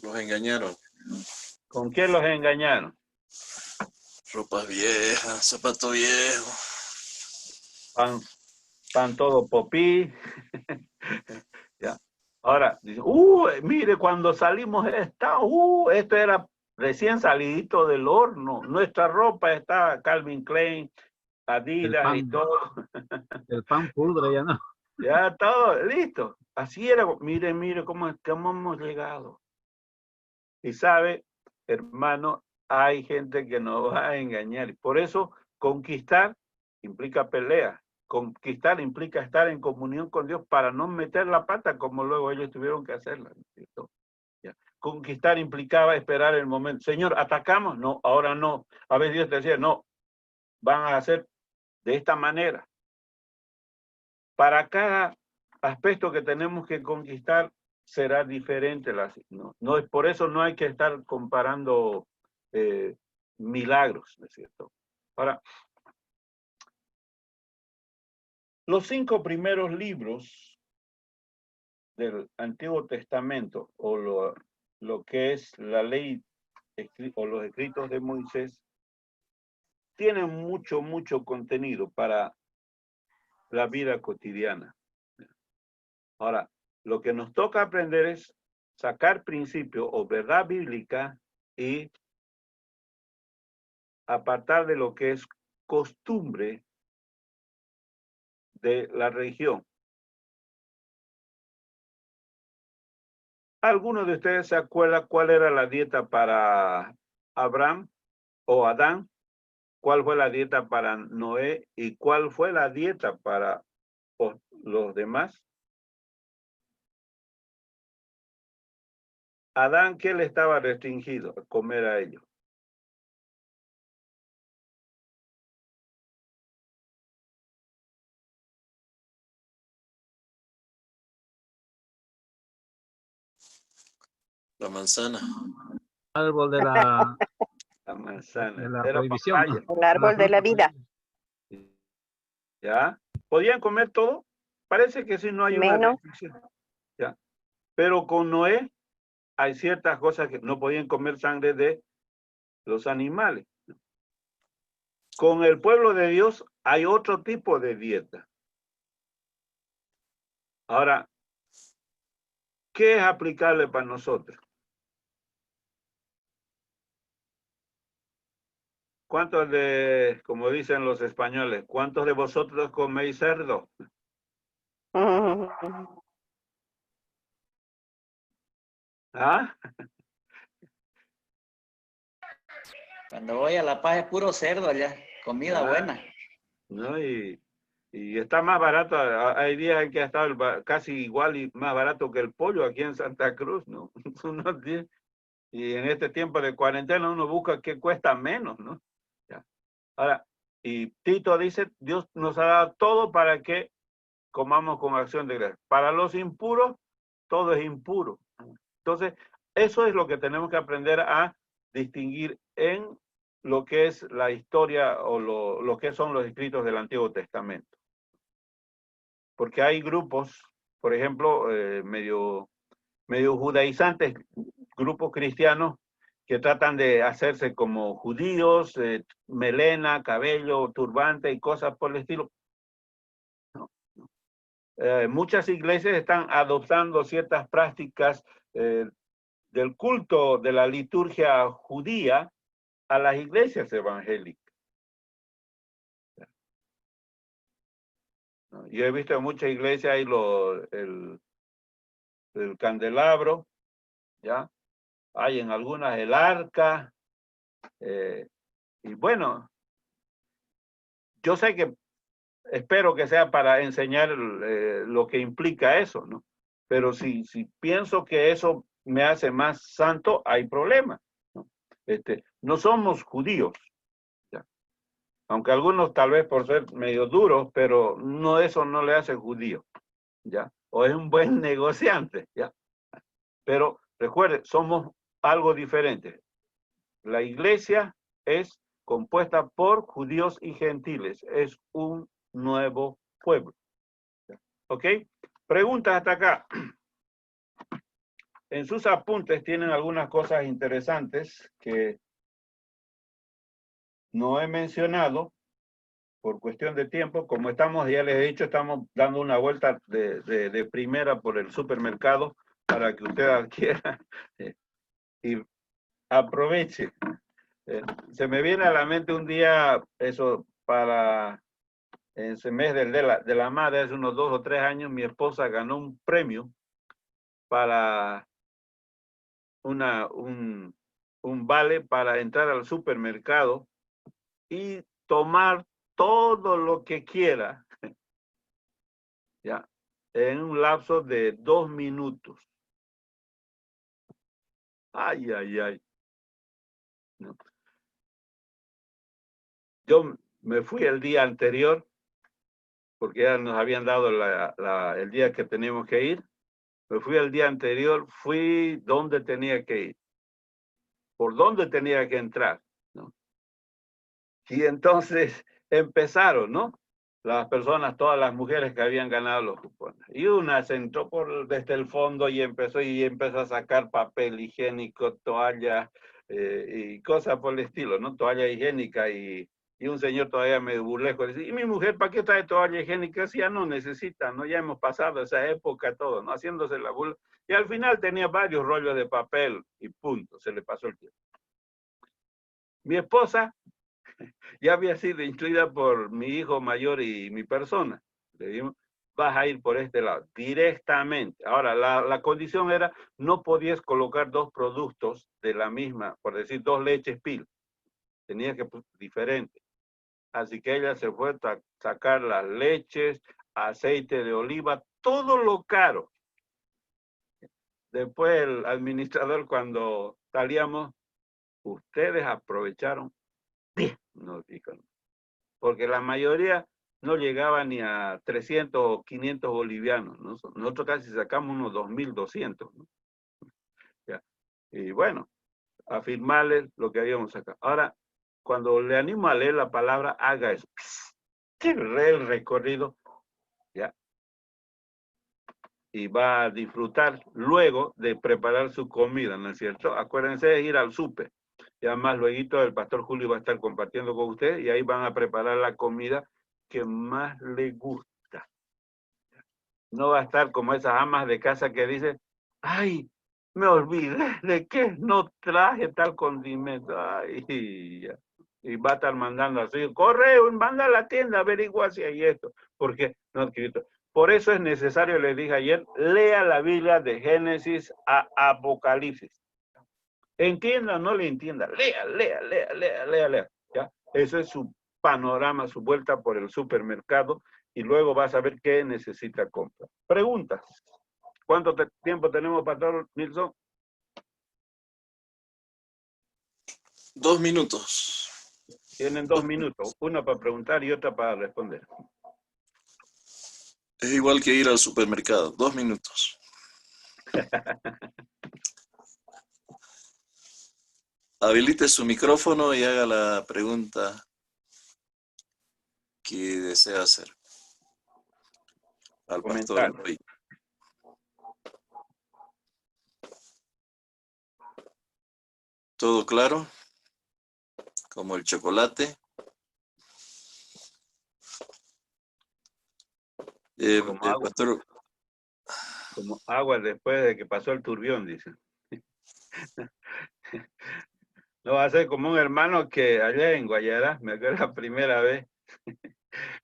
Los engañaron. ¿Con quién los engañaron? Ropas viejas, zapatos viejos. pan todo popí. Ya. Ahora, dice, mire, cuando salimos esto era recién salidito del horno. Nuestra ropa está Calvin Klein, Adidas y todo. El pan pudre ya no. Ya todo, listo. Así era. Mire cómo hemos llegado. Y sabe, hermano, hay gente que nos va a engañar. Por eso, conquistar implica pelea. Conquistar implica estar en comunión con Dios para no meter la pata como luego ellos tuvieron que hacerla. ¿Cierto? Ya. Conquistar implicaba esperar el momento. Señor, ¿atacamos? No, ahora no. A veces Dios te decía, no, van a hacer de esta manera. Para cada aspecto que tenemos que conquistar será diferente. No es por eso no hay que estar comparando milagros, ¿no es cierto? Ahora, los 5 primeros libros del Antiguo Testamento, o lo que es la ley o los escritos de Moisés, tienen mucho contenido para la vida cotidiana. Ahora, lo que nos toca aprender es sacar principio o verdad bíblica y apartar de lo que es costumbre de la religión. ¿Alguno de ustedes se acuerda cuál era la dieta para Abraham o Adán? ¿Cuál fue la dieta para Noé? ¿Y cuál fue la dieta para los demás? Adán, ¿qué le estaba restringido a comer a ellos? La manzana. Árbol de La de manzana. la Era prohibición. papaya. El árbol de la vida. ¿Ya? ¿Podían comer todo? Parece que sí, no hay una Menos. restricción. ¿Ya? Pero con Noé hay ciertas cosas que no podían comer sangre de los animales. Con el pueblo de Dios hay otro tipo de dieta. Ahora, ¿qué es aplicable para nosotros? ¿Cuántos de, como dicen los españoles, cuántos de vosotros coméis cerdo? ¿Ah? Cuando voy a La Paz es puro cerdo allá, comida buena. ¿No? Y está más barato, hay días en que ha estado casi igual y más barato que el pollo aquí en Santa Cruz, ¿no? Y en este tiempo de cuarentena uno busca qué cuesta menos, ¿no? Ya. Ahora, y Tito dice, Dios nos ha dado todo para que comamos con acción de gracias. Para los impuros, todo es impuro. Entonces, eso es lo que tenemos que aprender a distinguir en lo que es la historia o lo que son los escritos del Antiguo Testamento. Porque hay grupos, por ejemplo, medio judaizantes, grupos cristianos que tratan de hacerse como judíos, melena, cabello, turbante y cosas por el estilo. Muchas iglesias están adoptando ciertas prácticas del culto de la liturgia judía a las iglesias evangélicas. Yo he visto en muchas iglesias ahí el candelabro, ¿ya? Hay en algunas el arca, y bueno, yo sé que espero que sea para enseñar lo que implica eso, ¿no? Pero si pienso que eso me hace más santo, hay problema, ¿no? No somos judíos, ¿ya? Aunque algunos tal vez por ser medio duros, pero no, eso no le hace judío, ¿ya? O es un buen negociante, ¿ya? Pero recuerde, somos algo diferente. La iglesia es compuesta por judíos y gentiles. Es un nuevo pueblo. ¿Ok? Preguntas hasta acá. En sus apuntes tienen algunas cosas interesantes que no he mencionado por cuestión de tiempo, como estamos, ya les he dicho, estamos dando una vuelta de primera por el supermercado para que usted adquiera y aproveche. Se me viene a la mente un día, eso, para en ese mes de la madre, hace unos 2 o 3 años, mi esposa ganó un premio para un vale para entrar al supermercado y tomar todo lo que quiera, ya, en un lapso de 2 minutos. Ay, ay, ay. No. Yo me fui el día anterior, porque ya nos habían dado el día que teníamos que ir. Me fui el día anterior, fui donde tenía que ir, por donde tenía que entrar, ¿no? Y entonces empezaron, ¿no? Las personas, todas las mujeres que habían ganado los cupones. Y una se entró desde el fondo y empezó a sacar papel higiénico, toalla y cosas por el estilo, ¿no? Toalla higiénica y un señor todavía me burlé. Y mi mujer, ¿para qué trae toalla higiénica? Si ya no necesita, ¿no? Ya hemos pasado esa época todo, ¿no? Haciéndose la burla. Y al final tenía varios rollos de papel y punto, se le pasó el tiempo. Mi esposa ya había sido instruida por mi hijo mayor y mi persona. Le dijimos, vas a ir por este lado, directamente. Ahora, la condición era, no podías colocar 2 productos de la misma, por decir, 2 leches pil. Tenía que diferente. Así que ella se fue a sacar las leches, aceite de oliva, todo lo caro. Después el administrador, cuando salíamos, ustedes aprovecharon bien, nos dijo. Porque la mayoría no llegaba ni a 300 o 500 bolivianos, ¿no? Nosotros casi sacamos unos 2.200, ¿no? Ya. Y bueno, afirmarles lo que habíamos sacado. Ahora, cuando le animo a leer la palabra, haga eso. Que lee el recorrido, ¿ya? Y va a disfrutar luego de preparar su comida, ¿no es cierto? Acuérdense de ir al súper. Y además, luego el pastor Julio va a estar compartiendo con usted y ahí van a preparar la comida que más le gusta. No va a estar como esas amas de casa que dicen, ay, me olvidé de que no traje tal condimento. Ay, ya. Y va a estar mandando así, correo, manda a la tienda, averigua si hay esto. Porque no ha escrito. Por eso es necesario, les dije ayer, lea la Biblia de Génesis a Apocalipsis. Entienda, no le entienda, lea. ¿Ya? Ese es su panorama, su vuelta por el supermercado y luego vas a ver qué necesita comprar. Preguntas. ¿Cuánto tiempo tenemos, Pastor Nilsson? 2 minutos. Tienen 2 minutos, una para preguntar y otra para responder. Es igual que ir al supermercado, 2 minutos. Habilite su micrófono y haga la pregunta que desea hacer al pastor Eloy. ¿Todo claro? Como el chocolate. Pastor... Como agua después de que pasó el turbión, dice. No va a ser como un hermano que allá en Guayará, me acuerdo la primera vez,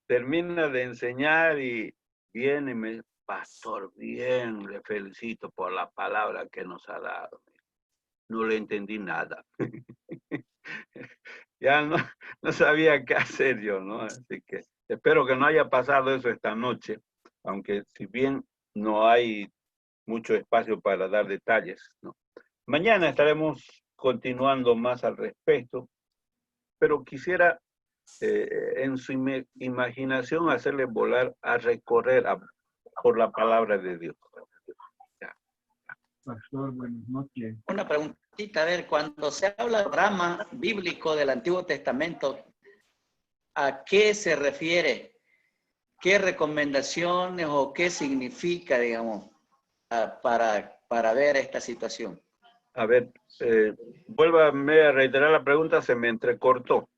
termina de enseñar y viene y me dice, pastor, bien, le felicito por la palabra que nos ha dado. No le entendí nada. Ya no sabía qué hacer yo, ¿no? Así que espero que no haya pasado eso esta noche, aunque si bien no hay mucho espacio para dar detalles, ¿no? Mañana estaremos continuando más al respecto, pero quisiera en su imaginación hacerle volar a recorrer por la palabra de Dios. Pastor, buenas noches. Una preguntita, a ver, cuando se habla de panorama bíblico del Antiguo Testamento, ¿a qué se refiere? ¿Qué recomendaciones o qué significa, digamos, para ver esta situación? A ver, vuélvame a reiterar la pregunta, se me entrecortó.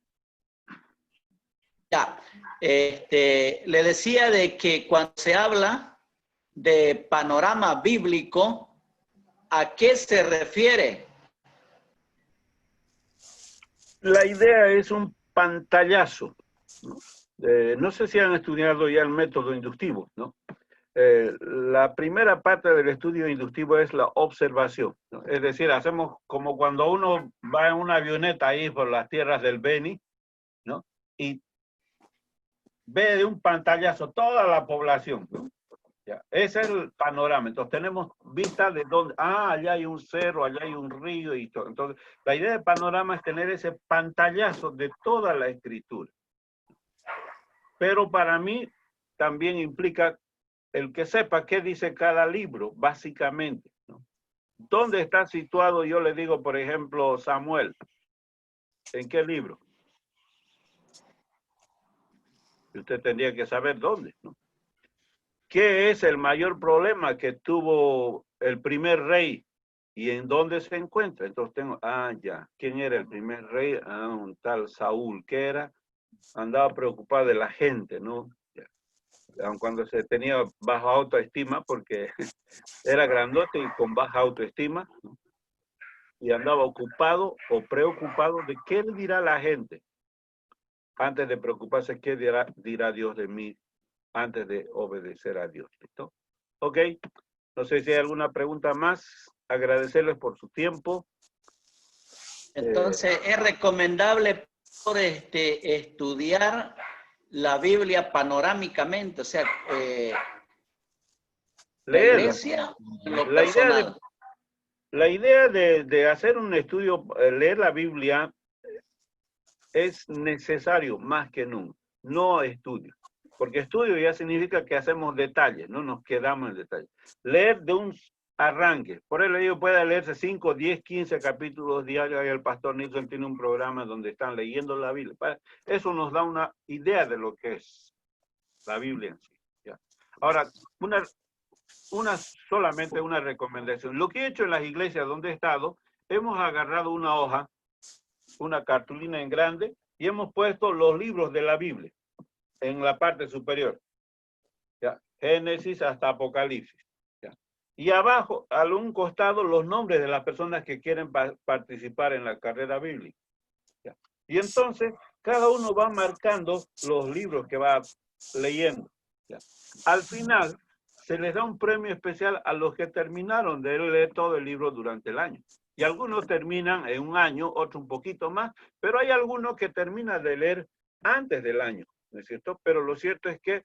Ya, le decía de que cuando se habla de panorama bíblico, ¿a qué se refiere? La idea es un pantallazo, ¿no? No sé si han estudiado ya el método inductivo, ¿no? La primera parte del estudio inductivo es la observación, ¿no? Es decir, hacemos como cuando uno va en una avioneta ahí por las tierras del Beni, ¿no? Y ve de un pantallazo toda la población, ¿no? Ya, ese es el panorama. Entonces tenemos vista de dónde, allá hay un cerro, allá hay un río y todo. Entonces, la idea del panorama es tener ese pantallazo de toda la escritura. Pero para mí también implica el que sepa qué dice cada libro, básicamente, ¿no? ¿Dónde está situado? Yo le digo, por ejemplo, Samuel. ¿En qué libro? Y usted tendría que saber dónde, ¿no? ¿Qué es el mayor problema que tuvo el primer rey y en dónde se encuentra? Entonces tengo, ya, ¿quién era el primer rey? Un tal Saúl, ¿qué era? Andaba preocupado de la gente, ¿no? Aun cuando se tenía baja autoestima, porque era grandote y con baja autoestima, ¿no? Y andaba ocupado o preocupado de qué dirá la gente, antes de preocuparse qué dirá Dios de mí, antes de obedecer a Dios. ¿Listo? Ok, no sé si hay alguna pregunta más. Agradecerles por su tiempo. Entonces, ¿es recomendable por estudiar la Biblia panorámicamente? O sea, la iglesia, lo personal. La idea de hacer un estudio, leer la Biblia, es necesario más que nunca, no estudio. Porque estudio ya significa que hacemos detalles, no nos quedamos en detalles. Leer de un arranque. Por eso le digo, puede leerse 5, 10, 15 capítulos diarios. Y el pastor Nilsson tiene un programa donde están leyendo la Biblia. Eso nos da una idea de lo que es la Biblia en sí. ¿Ya? Ahora, solamente una recomendación. Lo que he hecho en las iglesias donde he estado, hemos agarrado una hoja, una cartulina en grande, y hemos puesto los libros de la Biblia en la parte superior. ¿Ya? Génesis hasta Apocalipsis. ¿Ya? Y abajo, a un costado, los nombres de las personas que quieren participar en la carrera bíblica. ¿Ya? Y entonces, cada uno va marcando los libros que va leyendo. ¿Ya? Al final, se les da un premio especial a los que terminaron de leer todo el libro durante el año. Y algunos terminan en un año, otros un poquito más, pero hay algunos que terminan de leer antes del año, ¿no es cierto? Pero lo cierto es que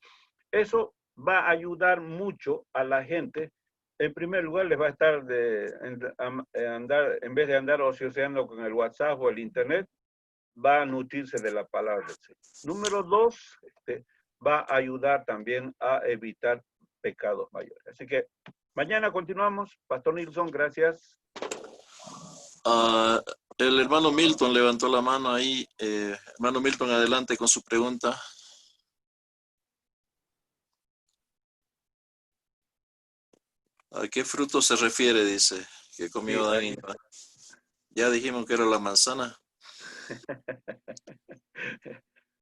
eso va a ayudar mucho a la gente. En primer lugar, les va a estar en vez de andar ocioseando con el WhatsApp o el Internet, va a nutrirse de la palabra del Señor. Número 2, va a ayudar también a evitar pecados mayores. Así que mañana continuamos. Pastor Nilsson, gracias. El hermano Milton levantó la mano ahí. Hermano Milton, adelante con su pregunta. ¿A qué fruto se refiere? Dice que comió Adán y Eva. Ya dijimos que era la manzana.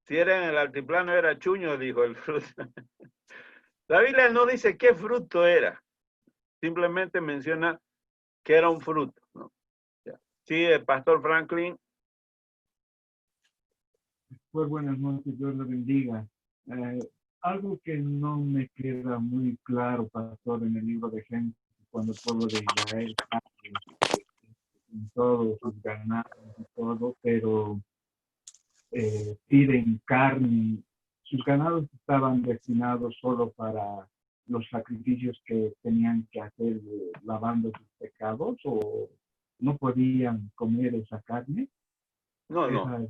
Si era en el altiplano era chuño, dijo el fruto. La Biblia no dice qué fruto era. Simplemente menciona que era un fruto, ¿no? Sí, el pastor Franklin. Pues buenas noches, Dios le bendiga. Algo que no me queda muy claro, pastor, en el libro de Génesis, cuando el pueblo de Israel en todos sus ganados y todo, pero piden carne. Sus ganados estaban destinados solo para los sacrificios que tenían que hacer lavando sus pecados, o no podían comer esa carne. No.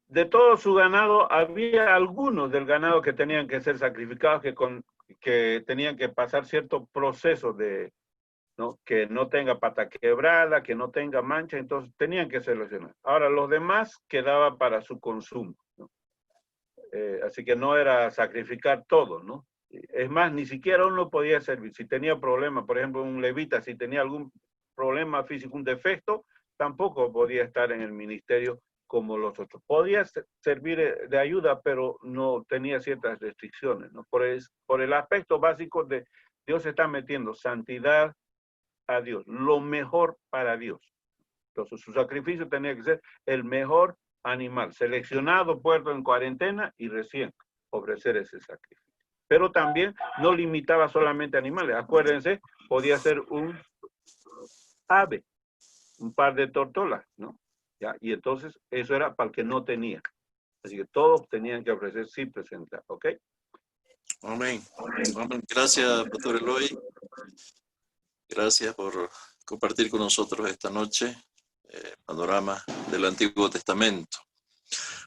De todo su ganado, había algunos del ganado que tenían que ser sacrificados, que tenían que pasar cierto proceso de, ¿no? Que no tenga pata quebrada, que no tenga mancha, entonces tenían que seleccionar. Ahora, los demás quedaban para su consumo, ¿no? Así que no era sacrificar todo, ¿no? Es más, ni siquiera uno podía servir. Si tenía problemas, por ejemplo, un levita, si tenía algún problema físico, un defecto, tampoco podía estar en el ministerio como los otros. Podía servir de ayuda, pero no tenía ciertas restricciones, ¿no? Por el aspecto básico de Dios está metiendo santidad a Dios, lo mejor para Dios. Entonces su sacrificio tenía que ser el mejor animal, seleccionado, puesto en cuarentena y recién ofrecer ese sacrificio. Pero también no limitaba solamente a animales. Acuérdense, podía ser un ave, un par de tortolas, ¿no? ¿Ya? Y entonces eso era para el que no tenía. Así que todos tenían que ofrecer sin presentar, ¿ok? Amén. Amén. Gracias, Pastor Eloy. Gracias por compartir con nosotros esta noche panorama del Antiguo Testamento.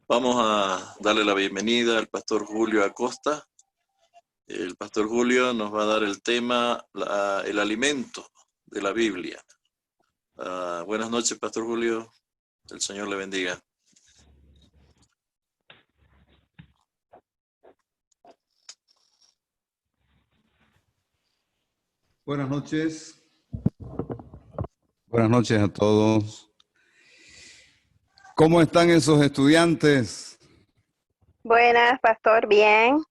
Vamos a darle la bienvenida al Pastor Julio Acosta. El Pastor Julio nos va a dar el tema, el alimento de la Biblia. Buenas noches, Pastor Julio. El Señor le bendiga. Buenas noches. Buenas noches a todos. ¿Cómo están esos estudiantes? Buenas, pastor, bien.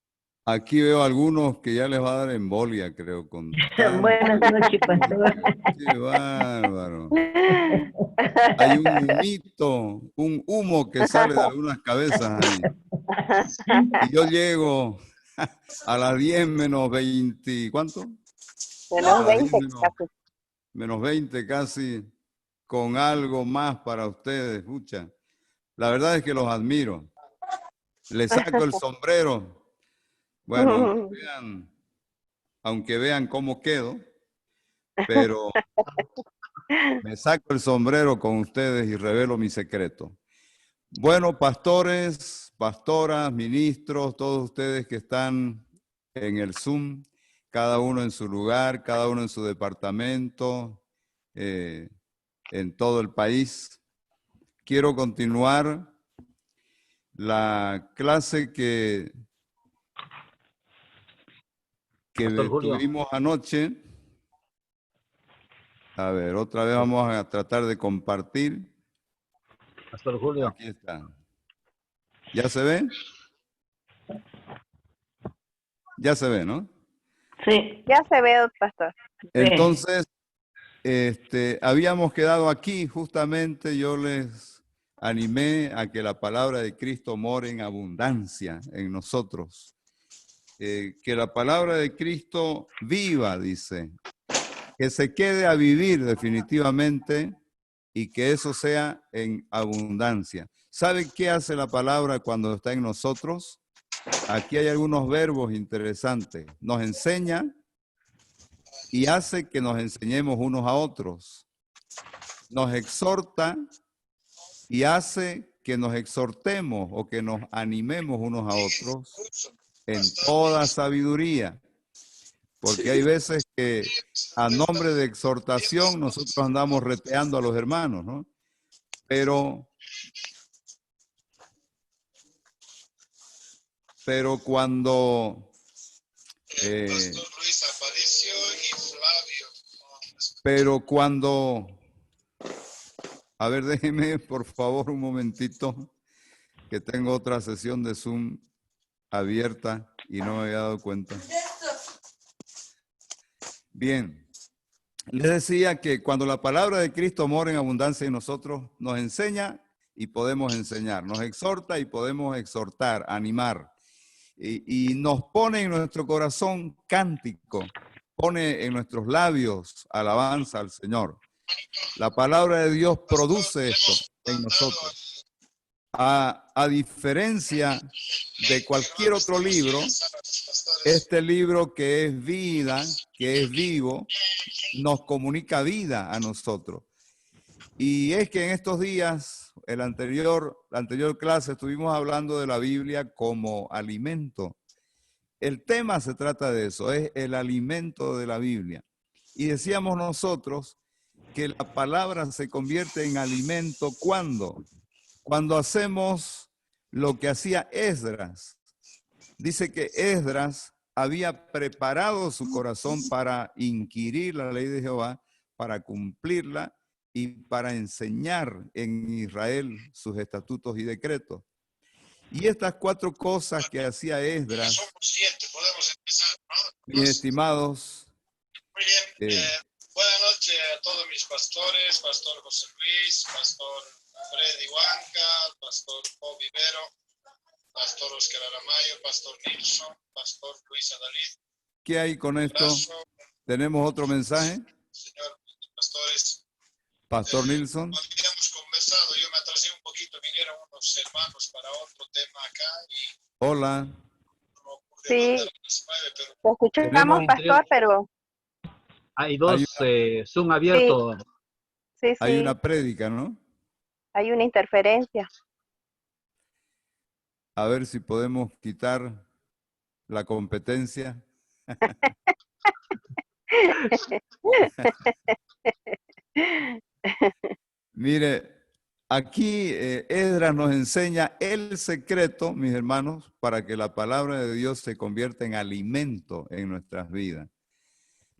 Aquí veo algunos que ya les va a dar embolia, creo. Buenas noches, pastor. Qué bárbaro. Hay un humito, un humo que sale de algunas cabezas ahí. Y yo llego a las 10 menos 20, ¿cuánto? Menos 20 casi. Menos 20 casi, con algo más para ustedes. Escucha, la verdad es que los admiro. Les saco el sombrero. Bueno, aunque vean cómo quedo, pero me saco el sombrero con ustedes y revelo mi secreto. Bueno, pastores, pastoras, ministros, todos ustedes que están en el Zoom, cada uno en su lugar, cada uno en su departamento, en todo el país. Quiero continuar la clase que tuvimos anoche. A ver, otra vez vamos a tratar de compartir. Pastor Julio. Aquí está. ¿Ya se ve? Ya se ve, ¿no? Sí. Ya se ve, pastor. Entonces, habíamos quedado aquí, justamente yo les animé a que la palabra de Cristo more en abundancia en nosotros. Que la palabra de Cristo viva, dice, que se quede a vivir definitivamente y que eso sea en abundancia. ¿Sabe qué hace la palabra cuando está en nosotros? Aquí hay algunos verbos interesantes. Nos enseña y hace que nos enseñemos unos a otros. Nos exhorta y hace que nos exhortemos o que nos animemos unos a otros en toda sabiduría. Porque hay veces que a nombre de exhortación nosotros andamos reteando a los hermanos, ¿no? Pero cuando a ver, déjeme por favor un momentito, que tengo otra sesión de Zoom abierta y no me había dado cuenta. Bien, les decía que cuando la palabra de Cristo mora en abundancia en nosotros, nos enseña y podemos enseñar, nos exhorta y podemos exhortar, animar, y nos pone en nuestro corazón cántico, pone en nuestros labios alabanza al Señor. La palabra de Dios produce esto en nosotros. A diferencia de cualquier otro libro, este libro que es vida, que es vivo, nos comunica vida a nosotros. Y es que en estos días, la anterior clase, estuvimos hablando de la Biblia como alimento. El tema se trata de eso, es el alimento de la Biblia. Y decíamos nosotros que la palabra se convierte en alimento cuando hacemos lo que hacía Esdras. Dice que Esdras había preparado su corazón para inquirir la ley de Jehová, para cumplirla y para enseñar en Israel sus estatutos y decretos. Y estas 4 cosas que hacía Esdras, podemos empezar, ¿no? mis estimados, Muy bien. Buenas noches a todos mis pastores, Pastor José Luis, Pastor Freddy Huanca, Pastor Bob Vivero, Pastor Oscar Aramayo, Pastor Nilsson, Pastor Luis Adalid. ¿qué hay con esto? ¿Tenemos otro mensaje? Señor pastores. Pastor Nilsson. Cuando habíamos conversado, yo me atrasé un poquito, vinieron unos hermanos para otro tema acá y Hola. no pude Sí, mandar a las 9, pero lo escuchamos, Tenemos pastor, pero Hay dos Zoom abiertos. sí, Hay sí, una prédica, ¿no? hay una interferencia. A ver si podemos quitar la competencia. Mire, aquí Esdras nos enseña el secreto, mis hermanos, para que la palabra de Dios se convierta en alimento en nuestras vidas.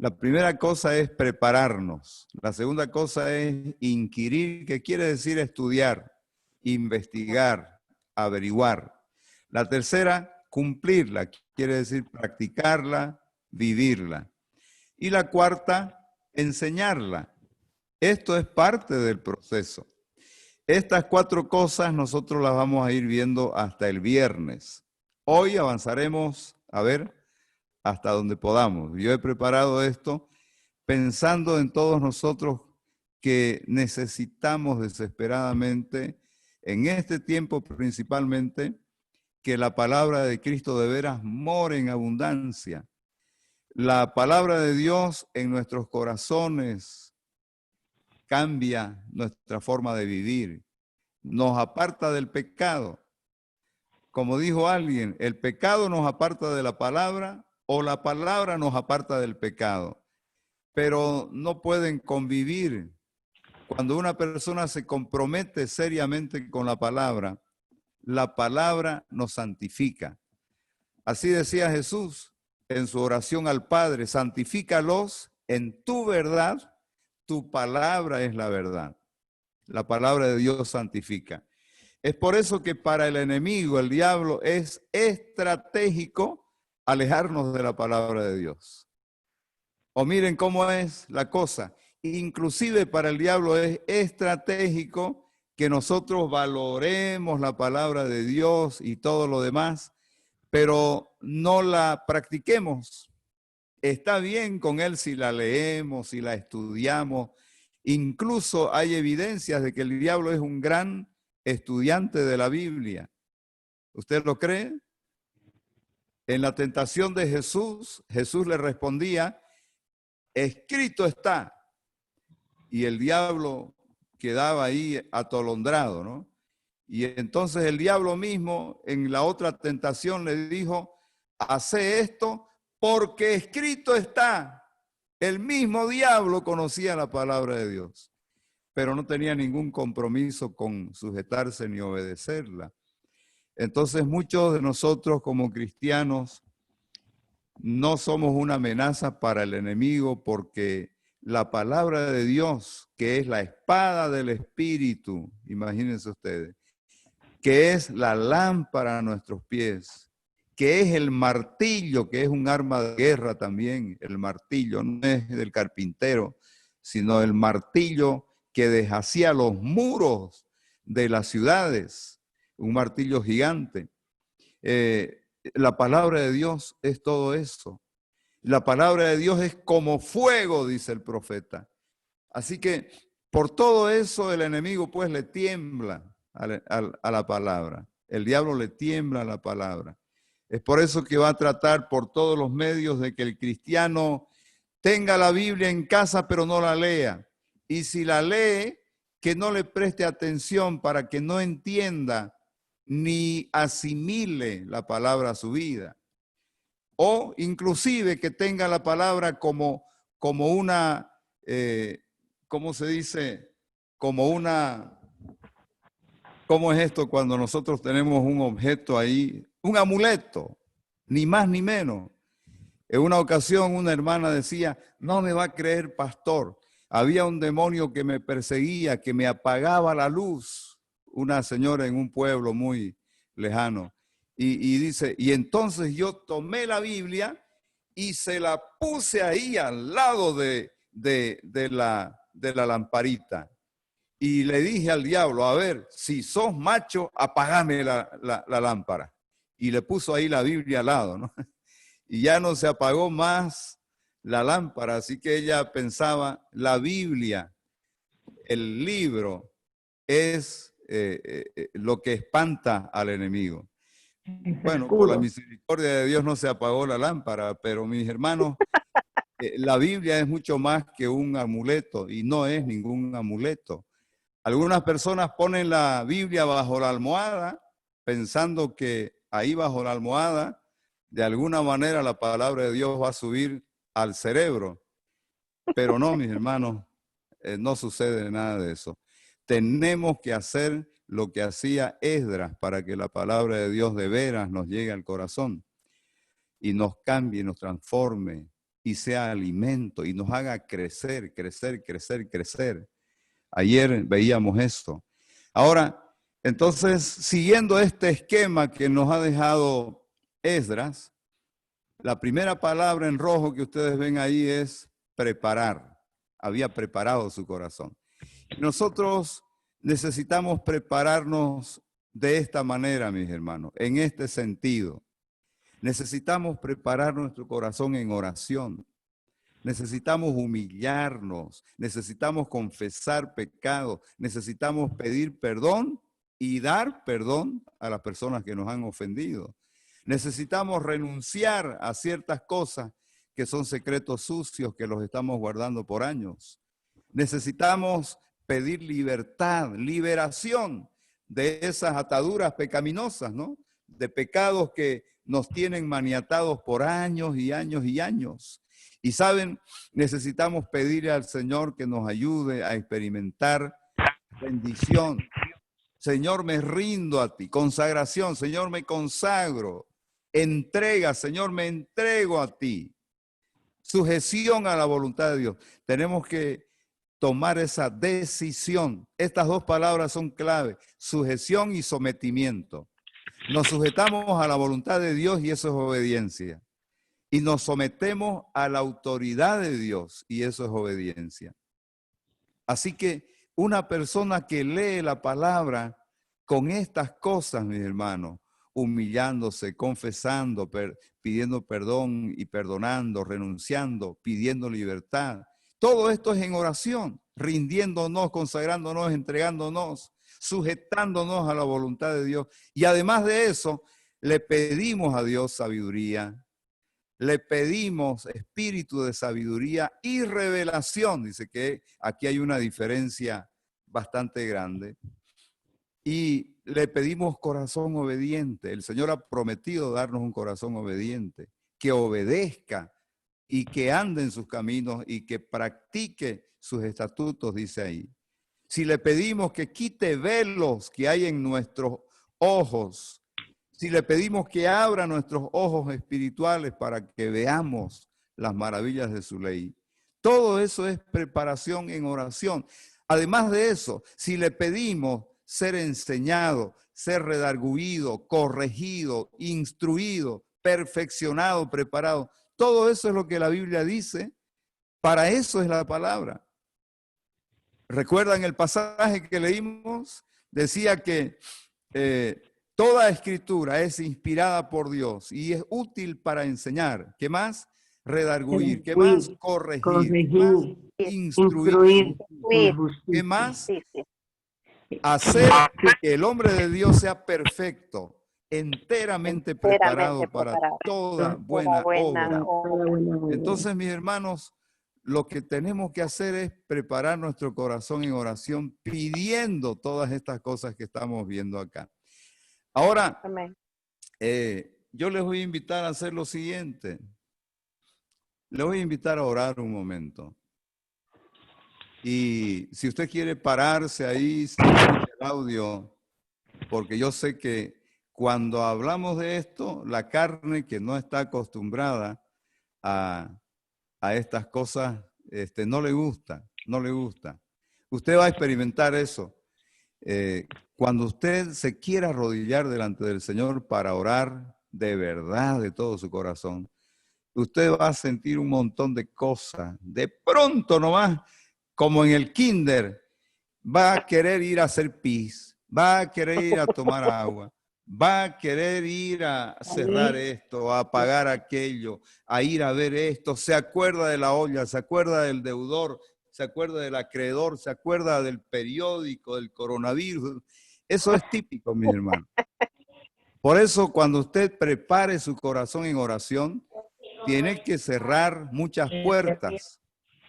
La primera cosa es prepararnos. La segunda cosa es inquirir, que quiere decir estudiar, investigar, averiguar. La tercera, cumplirla, quiere decir practicarla, vivirla. Y la cuarta, enseñarla. Esto es parte del proceso. Estas 4 cosas nosotros las vamos a ir viendo hasta el viernes. Hoy avanzaremos, a ver, hasta donde podamos. Yo he preparado esto pensando en todos nosotros que necesitamos desesperadamente, en este tiempo principalmente, que la palabra de Cristo de veras more en abundancia. La palabra de Dios en nuestros corazones cambia nuestra forma de vivir, nos aparta del pecado. Como dijo alguien, el pecado nos aparta de la palabra o la palabra nos aparta del pecado, pero no pueden convivir. Cuando una persona se compromete seriamente con la palabra nos santifica. Así decía Jesús en su oración al Padre: santifícalos en tu verdad, tu palabra es la verdad. La palabra de Dios santifica. Es por eso que para el enemigo, el diablo, es estratégico alejarnos de la palabra de Dios. O miren cómo es la cosa. Inclusive para el diablo es estratégico que nosotros valoremos la palabra de Dios y todo lo demás, pero no la practiquemos. Está bien con él si la leemos, si la estudiamos. Incluso hay evidencias de que el diablo es un gran estudiante de la Biblia. ¿Usted lo cree? En la tentación de Jesús, Jesús le respondía: escrito está. Y el diablo quedaba ahí atolondrado, ¿no? Y entonces el diablo mismo en la otra tentación le dijo: hace esto porque escrito está. El mismo diablo conocía la palabra de Dios, pero no tenía ningún compromiso con sujetarse ni obedecerla. Entonces muchos de nosotros como cristianos no somos una amenaza para el enemigo, porque la palabra de Dios, que es la espada del Espíritu, imagínense ustedes, que es la lámpara a nuestros pies, que es el martillo, que es un arma de guerra también. El martillo no es del carpintero, sino el martillo que deshacía los muros de las ciudades, un martillo gigante. La palabra de Dios es todo eso. La palabra de Dios es como fuego, dice el profeta. Así que por todo eso el enemigo pues le tiembla a la palabra. El diablo le tiembla a la palabra. Es por eso que va a tratar por todos los medios de que el cristiano tenga la Biblia en casa pero no la lea. Y si la lee, que no le preste atención para que no entienda ni asimile la palabra a su vida. O inclusive que tenga la palabra como una, ¿cómo se dice? Como una, ¿cómo es esto cuando nosotros tenemos un objeto ahí? Un amuleto, ni más ni menos. En una ocasión una hermana decía: no me va a creer, pastor, Había un demonio que me perseguía, que me apagaba la luz. Una señora en un pueblo muy lejano. Y dice, y entonces yo tomé la Biblia y se la puse ahí al lado de la lamparita. Y le dije al diablo, a ver, si sos macho, apagame la lámpara. Y le puso ahí la Biblia al lado, ¿no? Y ya no se apagó más la lámpara, así que ella pensaba, la Biblia, el libro, es lo que espanta al enemigo. Bueno, por la misericordia de Dios no se apagó la lámpara, pero mis hermanos, la Biblia es mucho más que un amuleto y no es ningún amuleto. Algunas personas ponen la Biblia bajo la almohada pensando que ahí bajo la almohada de alguna manera la palabra de Dios va a subir al cerebro. Pero no, mis hermanos, no sucede nada de eso. Tenemos que hacer lo que hacía Esdras para que la palabra de Dios de veras nos llegue al corazón y nos cambie, nos transforme y sea alimento y nos haga crecer, crecer, crecer, crecer. Ayer veíamos esto. Ahora, entonces, siguiendo este esquema que nos ha dejado Esdras, la primera palabra en rojo que ustedes ven ahí es preparar. Había preparado su corazón. Nosotros necesitamos prepararnos de esta manera, mis hermanos, en este sentido. Necesitamos preparar nuestro corazón en oración. Necesitamos humillarnos, necesitamos confesar pecados, necesitamos pedir perdón y dar perdón a las personas que nos han ofendido. Necesitamos renunciar a ciertas cosas que son secretos sucios que los estamos guardando por años. Necesitamos pedir libertad, liberación de esas ataduras pecaminosas, ¿no? De pecados que nos tienen maniatados por años y años y años. Y saben, necesitamos pedirle al Señor que nos ayude a experimentar bendición. Señor, me rindo a ti. Consagración, Señor, me consagro. Entrega, Señor, me entrego a ti. Sujeción a la voluntad de Dios. Tenemos que tomar esa decisión. Estas dos palabras son clave. Sujeción y sometimiento. Nos sujetamos a la voluntad de Dios y eso es obediencia. Y nos sometemos a la autoridad de Dios y eso es obediencia. Así que una persona que lee la palabra con estas cosas, mis hermanos, humillándose, confesando, pidiendo perdón y perdonando, renunciando, pidiendo libertad. Todo esto es en oración, rindiéndonos, consagrándonos, entregándonos, sujetándonos a la voluntad de Dios. Y además de eso, le pedimos a Dios sabiduría. Le pedimos espíritu de sabiduría y revelación. Dice que aquí hay una diferencia bastante grande. Y le pedimos corazón obediente. El Señor ha prometido darnos un corazón obediente, que obedezca y que ande en sus caminos y que practique sus estatutos, dice ahí. Si le pedimos que quite velos que hay en nuestros ojos, si le pedimos que abra nuestros ojos espirituales para que veamos las maravillas de su ley. Todo eso es preparación en oración. Además de eso, si le pedimos ser enseñado, ser redarguido, corregido, instruido, perfeccionado, preparado, todo eso es lo que la Biblia dice. Para eso es la palabra. ¿Recuerdan el pasaje que leímos? Decía que toda escritura es inspirada por Dios y es útil para enseñar. ¿Qué más? Redarguir. ¿Qué más? Corregir. ¿Qué más? Instruir. ¿Qué más? Hacer que el hombre de Dios sea perfecto, enteramente preparado para toda buena obra. Entonces, mis hermanos, lo que tenemos que hacer es preparar nuestro corazón en oración, pidiendo todas estas cosas que estamos viendo acá. Ahora, yo les voy a invitar a hacer lo siguiente. Les voy a invitar a orar un momento. Y si usted quiere pararse ahí, sin el audio, porque yo sé que cuando hablamos de esto, la carne que no está acostumbrada a estas cosas no le gusta. no le gusta. Usted va a experimentar eso. Cuando usted se quiera arrodillar delante del Señor para orar de verdad, de todo su corazón, usted va a sentir un montón de cosas. De pronto nomás, como en el kinder, va a querer ir a hacer pis, va a querer ir a tomar agua, va a querer ir a cerrar esto, a apagar aquello, a ir a ver esto. Se acuerda de la olla, se acuerda del deudor, se acuerda del acreedor, se acuerda del periódico, del coronavirus. Eso es típico, mis hermanos. Por eso, cuando usted prepare su corazón en oración, tiene que cerrar muchas puertas.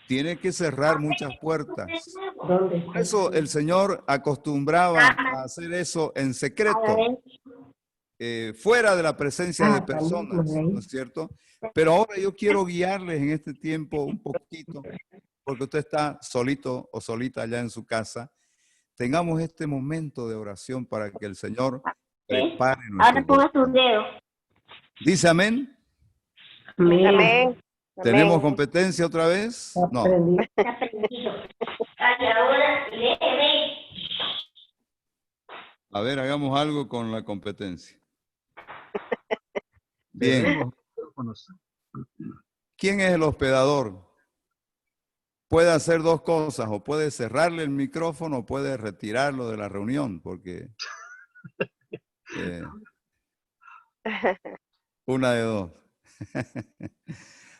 Tiene que cerrar muchas puertas. Por eso el Señor acostumbraba a hacer eso en secreto, fuera de la presencia de personas, ¿no es cierto? Pero ahora yo quiero guiarles en este tiempo un poquito, porque usted está solito o solita allá en su casa. Tengamos este momento de oración para que el Señor prepare nuestro corazón. ¿Dice amén? Amén. ¿Tenemos competencia otra vez? No. A ver, hagamos algo con la competencia. Bien. ¿Quién es el hospedador? Puede hacer dos cosas, o puede cerrarle el micrófono o puede retirarlo de la reunión, porque una de dos.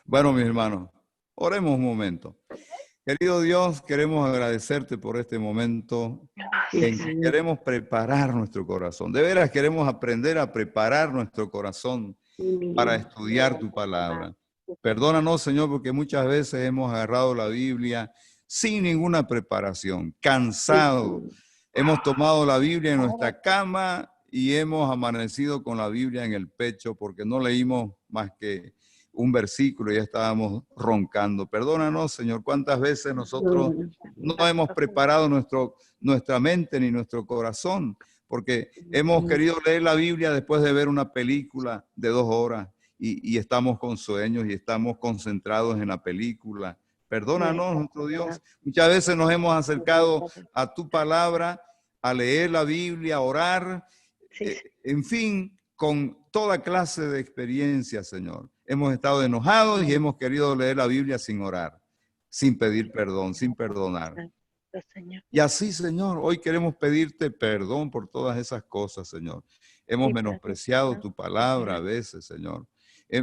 Bueno, mis hermanos, oremos un momento. Querido Dios, queremos agradecerte por este momento en que queremos preparar nuestro corazón. De veras queremos aprender a preparar nuestro corazón para estudiar tu palabra. Perdónanos, Señor, porque muchas veces hemos agarrado la Biblia sin ninguna preparación, cansados. Hemos tomado la Biblia en nuestra cama y hemos amanecido con la Biblia en el pecho porque no leímos más que un versículo y ya estábamos roncando. Perdónanos, Señor, cuántas veces nosotros no hemos preparado nuestra mente ni nuestro corazón, porque hemos querido leer la Biblia después de ver una película de 2 horas y estamos con sueños y estamos concentrados en la película. Perdónanos, nuestro Dios. Muchas veces nos hemos acercado a tu palabra, a leer la Biblia, a orar, en fin, con toda clase de experiencias, Señor. Hemos estado enojados y hemos querido leer la Biblia sin orar, sin pedir perdón, sin perdonar. Y así, Señor, hoy queremos pedirte perdón por todas esas cosas, Señor. Hemos menospreciado tu palabra a veces, Señor.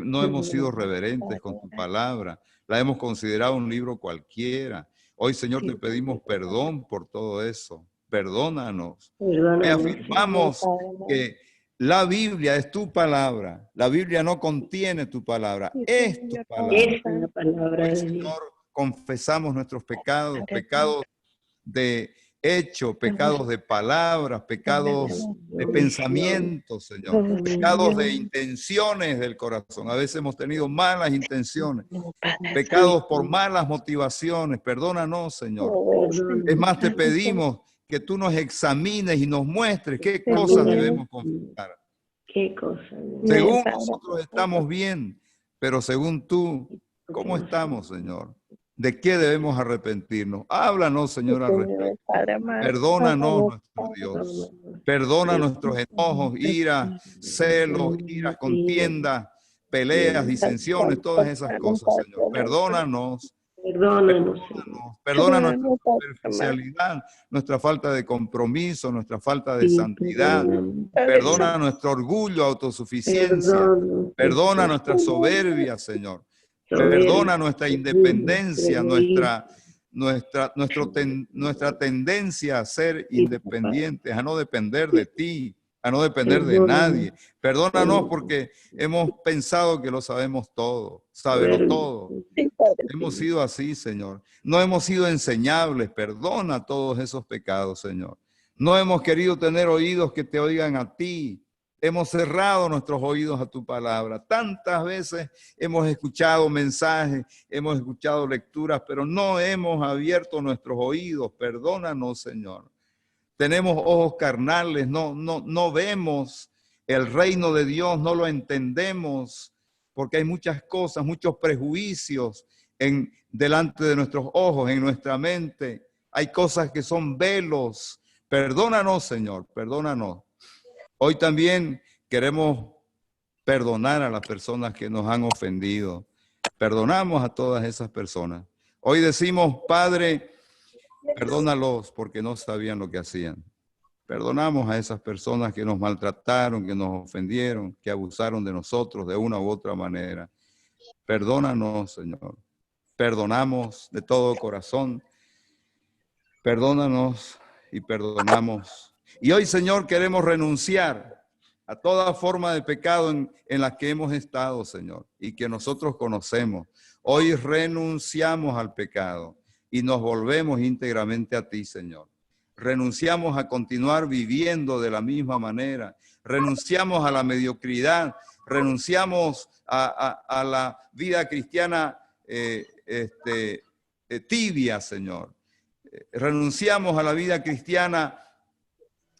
No hemos sido reverentes con tu palabra. La hemos considerado un libro cualquiera. Hoy, Señor, te pedimos perdón por todo eso. Perdónanos. Y afirmamos que la Biblia es tu palabra. La Biblia no contiene tu palabra. Es tu palabra. Hoy, Señor, confesamos nuestros pecados, pecados de hecho, pecados de palabras, pecados de pensamientos, Señor, pecados de intenciones del corazón. A veces hemos tenido malas intenciones, pecados por malas motivaciones. Perdónanos, Señor. Es más, te pedimos que tú nos examines y nos muestres qué cosas debemos confesar. Según nosotros estamos bien, pero según tú, ¿cómo estamos, Señor? ¿De qué debemos arrepentirnos? Háblanos, Señor, al respecto. Perdónanos, nuestro Dios. Perdona nuestros enojos, ira, celos, ira, contienda, peleas, disensiones, todas esas cosas, Señor. Perdónanos. Perdona nuestra superficialidad, nuestra falta de compromiso, nuestra falta de santidad. Perdona nuestro orgullo, autosuficiencia. Perdona nuestra soberbia, Señor. Perdona nuestra independencia, nuestra tendencia a ser independientes, a no depender de ti, a no depender de nadie. Perdónanos porque hemos pensado que lo sabemos todo, saberlo todo. Hemos sido así, Señor. No hemos sido enseñables. Perdona todos esos pecados, Señor. No hemos querido tener oídos que te oigan a ti. Hemos cerrado nuestros oídos a tu palabra. Tantas veces hemos escuchado mensajes, hemos escuchado lecturas, pero no hemos abierto nuestros oídos. Perdónanos, Señor. Tenemos ojos carnales, no vemos el reino de Dios, no lo entendemos, porque hay muchas cosas, muchos prejuicios en delante de nuestros ojos, en nuestra mente. Hay cosas que son velos. Perdónanos, Señor, perdónanos. Hoy también queremos perdonar a las personas que nos han ofendido. Perdonamos a todas esas personas. Hoy decimos, Padre, perdónalos porque no sabían lo que hacían. Perdonamos a esas personas que nos maltrataron, que nos ofendieron, que abusaron de nosotros de una u otra manera. Perdónanos, Señor. Perdonamos de todo corazón. Perdónanos y perdonamos. Y hoy, Señor, queremos renunciar a toda forma de pecado en la que hemos estado, Señor, y que nosotros conocemos. Hoy renunciamos al pecado y nos volvemos íntegramente a ti, Señor. Renunciamos a continuar viviendo de la misma manera. Renunciamos a la mediocridad. Renunciamos a la vida cristiana tibia, Señor. Renunciamos a la vida cristiana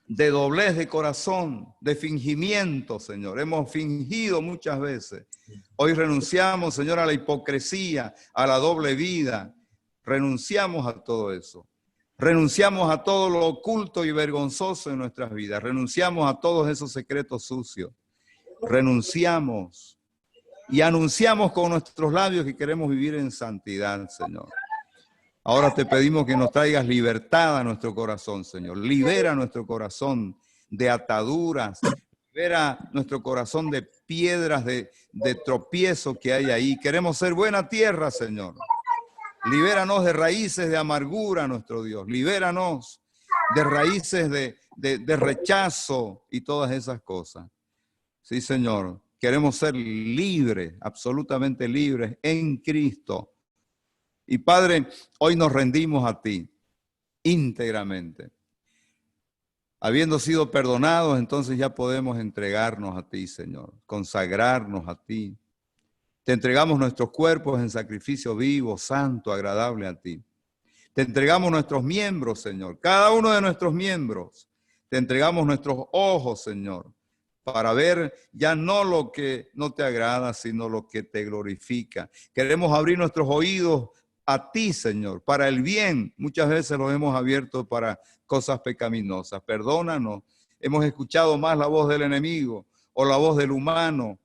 de doblez de corazón, de fingimiento, Señor. Hemos fingido muchas veces. Hoy renunciamos, Señor, a la hipocresía, a la doble vida. Renunciamos a todo eso. Renunciamos a todo lo oculto y vergonzoso en nuestras vidas. Renunciamos a todos esos secretos sucios. Renunciamos y anunciamos con nuestros labios que queremos vivir en santidad, Señor. Ahora te pedimos que nos traigas libertad a nuestro corazón, Señor. Libera nuestro corazón de ataduras. Libera nuestro corazón de piedras de tropiezo que hay ahí. Queremos ser buena tierra, Señor. Libéranos de raíces de amargura, nuestro Dios. Libéranos de raíces de rechazo y todas esas cosas. Sí, Señor. Queremos ser libres, absolutamente libres en Cristo. Y Padre, hoy nos rendimos a ti íntegramente. Habiendo sido perdonados, entonces ya podemos entregarnos a ti, Señor, consagrarnos a ti. Te entregamos nuestros cuerpos en sacrificio vivo, santo, agradable a ti. Te entregamos nuestros miembros, Señor, cada uno de nuestros miembros. Te entregamos nuestros ojos, Señor, para ver ya no lo que no te agrada, sino lo que te glorifica. Queremos abrir nuestros oídos a ti, Señor, para el bien. Muchas veces los hemos abierto para cosas pecaminosas. Perdónanos. Hemos escuchado más la voz del enemigo o la voz del humano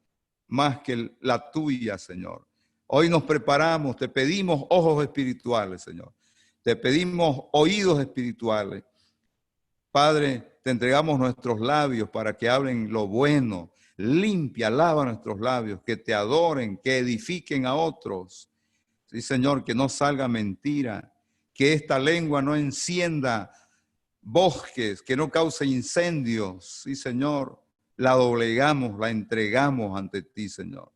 más que la tuya, Señor. Hoy nos preparamos, te pedimos ojos espirituales, Señor. Te pedimos oídos espirituales. Padre, te entregamos nuestros labios para que hablen lo bueno. Limpia, lava nuestros labios, que te adoren, que edifiquen a otros. Sí, Señor, que no salga mentira, que esta lengua no encienda bosques, que no cause incendios. Sí, Señor, la doblegamos, la entregamos ante ti, Señor.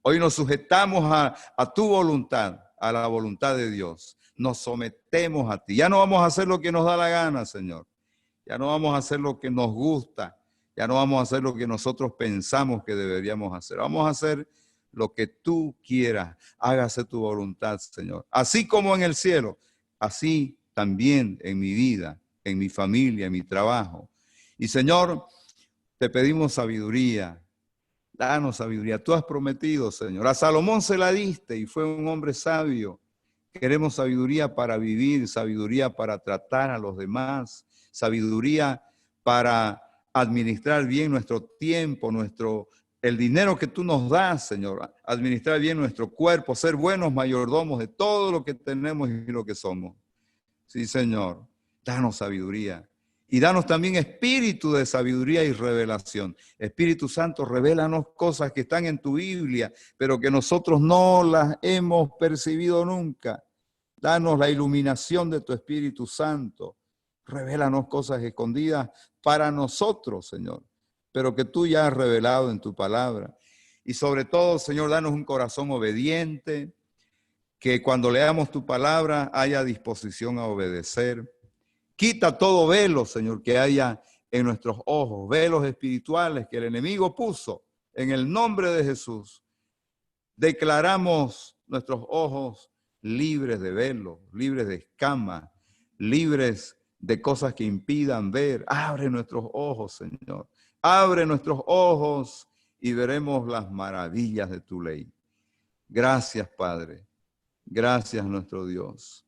Hoy nos sujetamos a tu voluntad, a la voluntad de Dios. Nos sometemos a ti. Ya no vamos a hacer lo que nos da la gana, Señor. Ya no vamos a hacer lo que nos gusta. Ya no vamos a hacer lo que nosotros pensamos que deberíamos hacer. Vamos a hacer lo que tú quieras. Hágase tu voluntad, Señor. Así como en el cielo, así también en mi vida, en mi familia, en mi trabajo. Y Señor, te pedimos sabiduría. Danos sabiduría. Tú has prometido, Señor. A Salomón se la diste y fue un hombre sabio. Queremos sabiduría para vivir, sabiduría para tratar a los demás, sabiduría para administrar bien nuestro tiempo, el dinero que tú nos das, Señor. Administrar bien nuestro cuerpo, ser buenos mayordomos de todo lo que tenemos y lo que somos. Sí, Señor. Danos sabiduría. Y danos también espíritu de sabiduría y revelación. Espíritu Santo, revélanos cosas que están en tu Biblia, pero que nosotros no las hemos percibido nunca. Danos la iluminación de tu Espíritu Santo. Revélanos cosas escondidas para nosotros, Señor, pero que tú ya has revelado en tu palabra. Y sobre todo, Señor, danos un corazón obediente, que cuando leamos tu palabra haya disposición a obedecer. Quita todo velo, Señor, que haya en nuestros ojos, velos espirituales que el enemigo puso. En el nombre de Jesús, declaramos nuestros ojos libres de velo, libres de escamas, libres de cosas que impidan ver. Abre nuestros ojos, Señor. Abre nuestros ojos y veremos las maravillas de tu ley. Gracias, Padre. Gracias, nuestro Dios.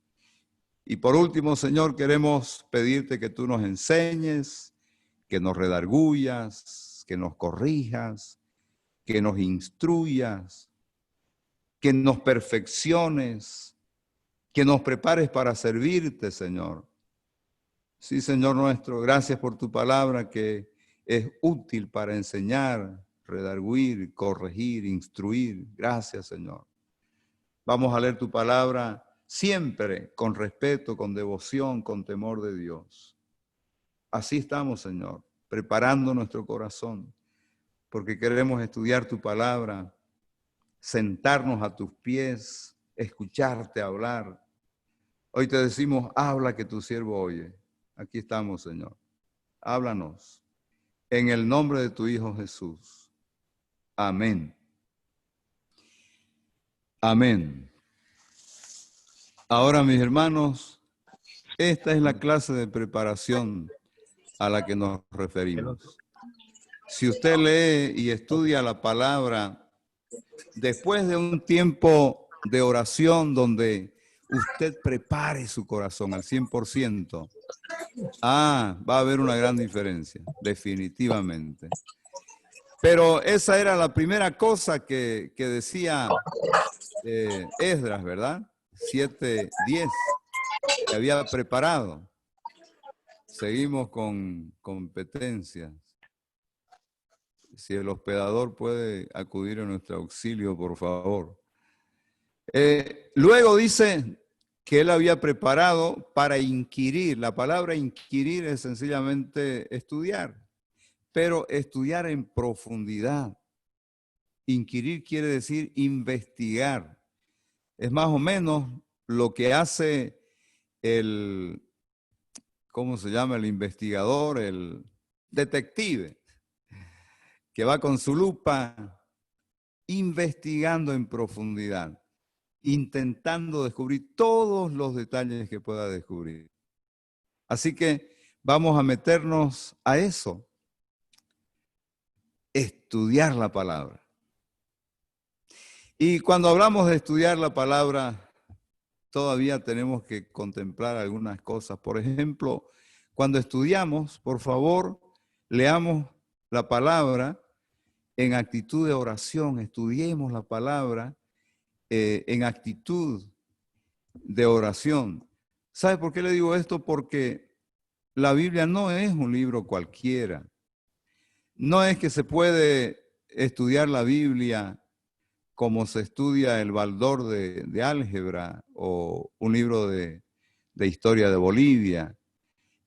Y por último, Señor, queremos pedirte que tú nos enseñes, que nos redarguyas, que nos corrijas, que nos instruyas, que nos perfecciones, que nos prepares para servirte, Señor. Sí, Señor nuestro, gracias por tu palabra que es útil para enseñar, redarguir, corregir, instruir. Gracias, Señor. Vamos a leer tu palabra siempre con respeto, con devoción, con temor de Dios. Así estamos, Señor, preparando nuestro corazón, porque queremos estudiar tu palabra, sentarnos a tus pies, escucharte hablar. Hoy te decimos, habla que tu siervo oye. Aquí estamos, Señor. Háblanos. En el nombre de tu Hijo Jesús. Amén. Amén. Ahora, mis hermanos, esta es la clase de preparación a la que nos referimos. Si usted lee y estudia la palabra, después de un tiempo de oración donde usted prepare su corazón al 100%, va a haber una gran diferencia, definitivamente. Pero esa era la primera cosa que decía Esdras, ¿verdad? 7:10, que había preparado. Seguimos con competencias. Si el hospedador puede acudir a nuestro auxilio, por favor. Luego dice que él había preparado para inquirir. La palabra inquirir es sencillamente estudiar, pero estudiar en profundidad. Inquirir quiere decir investigar. Es más o menos lo que hace el, ¿cómo se llama? El investigador, el detective, que va con su lupa investigando en profundidad, intentando descubrir todos los detalles que pueda descubrir. Así que vamos a meternos a eso, estudiar la palabra. Y cuando hablamos de estudiar la palabra, todavía tenemos que contemplar algunas cosas. Por ejemplo, cuando estudiamos, por favor, leamos la palabra en actitud de oración. Estudiemos la palabra en actitud de oración. ¿Sabe por qué le digo esto? Porque la Biblia no es un libro cualquiera. No es que se puede estudiar la Biblia como se estudia el baldor de álgebra o un libro de historia de Bolivia.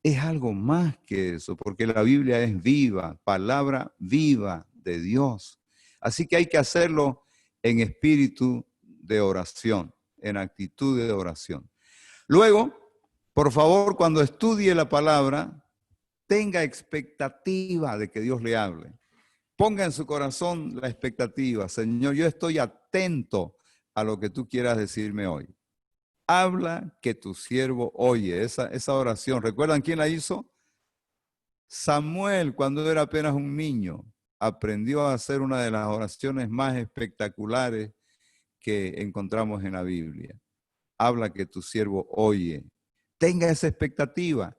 Es algo más que eso, porque la Biblia es viva, palabra viva de Dios. Así que hay que hacerlo en espíritu de oración, en actitud de oración. Luego, por favor, cuando estudie la palabra, tenga expectativa de que Dios le hable. Ponga en su corazón la expectativa. Señor, yo estoy atento a lo que tú quieras decirme hoy. Habla que tu siervo oye. Esa oración, ¿recuerdan quién la hizo? Samuel, cuando era apenas un niño, aprendió a hacer una de las oraciones más espectaculares que encontramos en la Biblia. Habla que tu siervo oye. Tenga esa expectativa.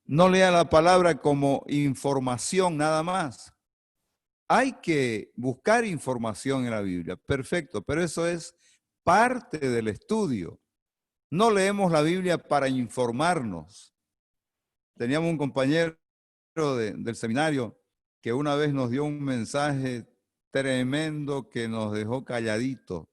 No lea la palabra como información nada más. Hay que buscar información en la Biblia, perfecto, pero eso es parte del estudio. No leemos la Biblia para informarnos. Teníamos un compañero del seminario que una vez nos dio un mensaje tremendo que nos dejó calladitos.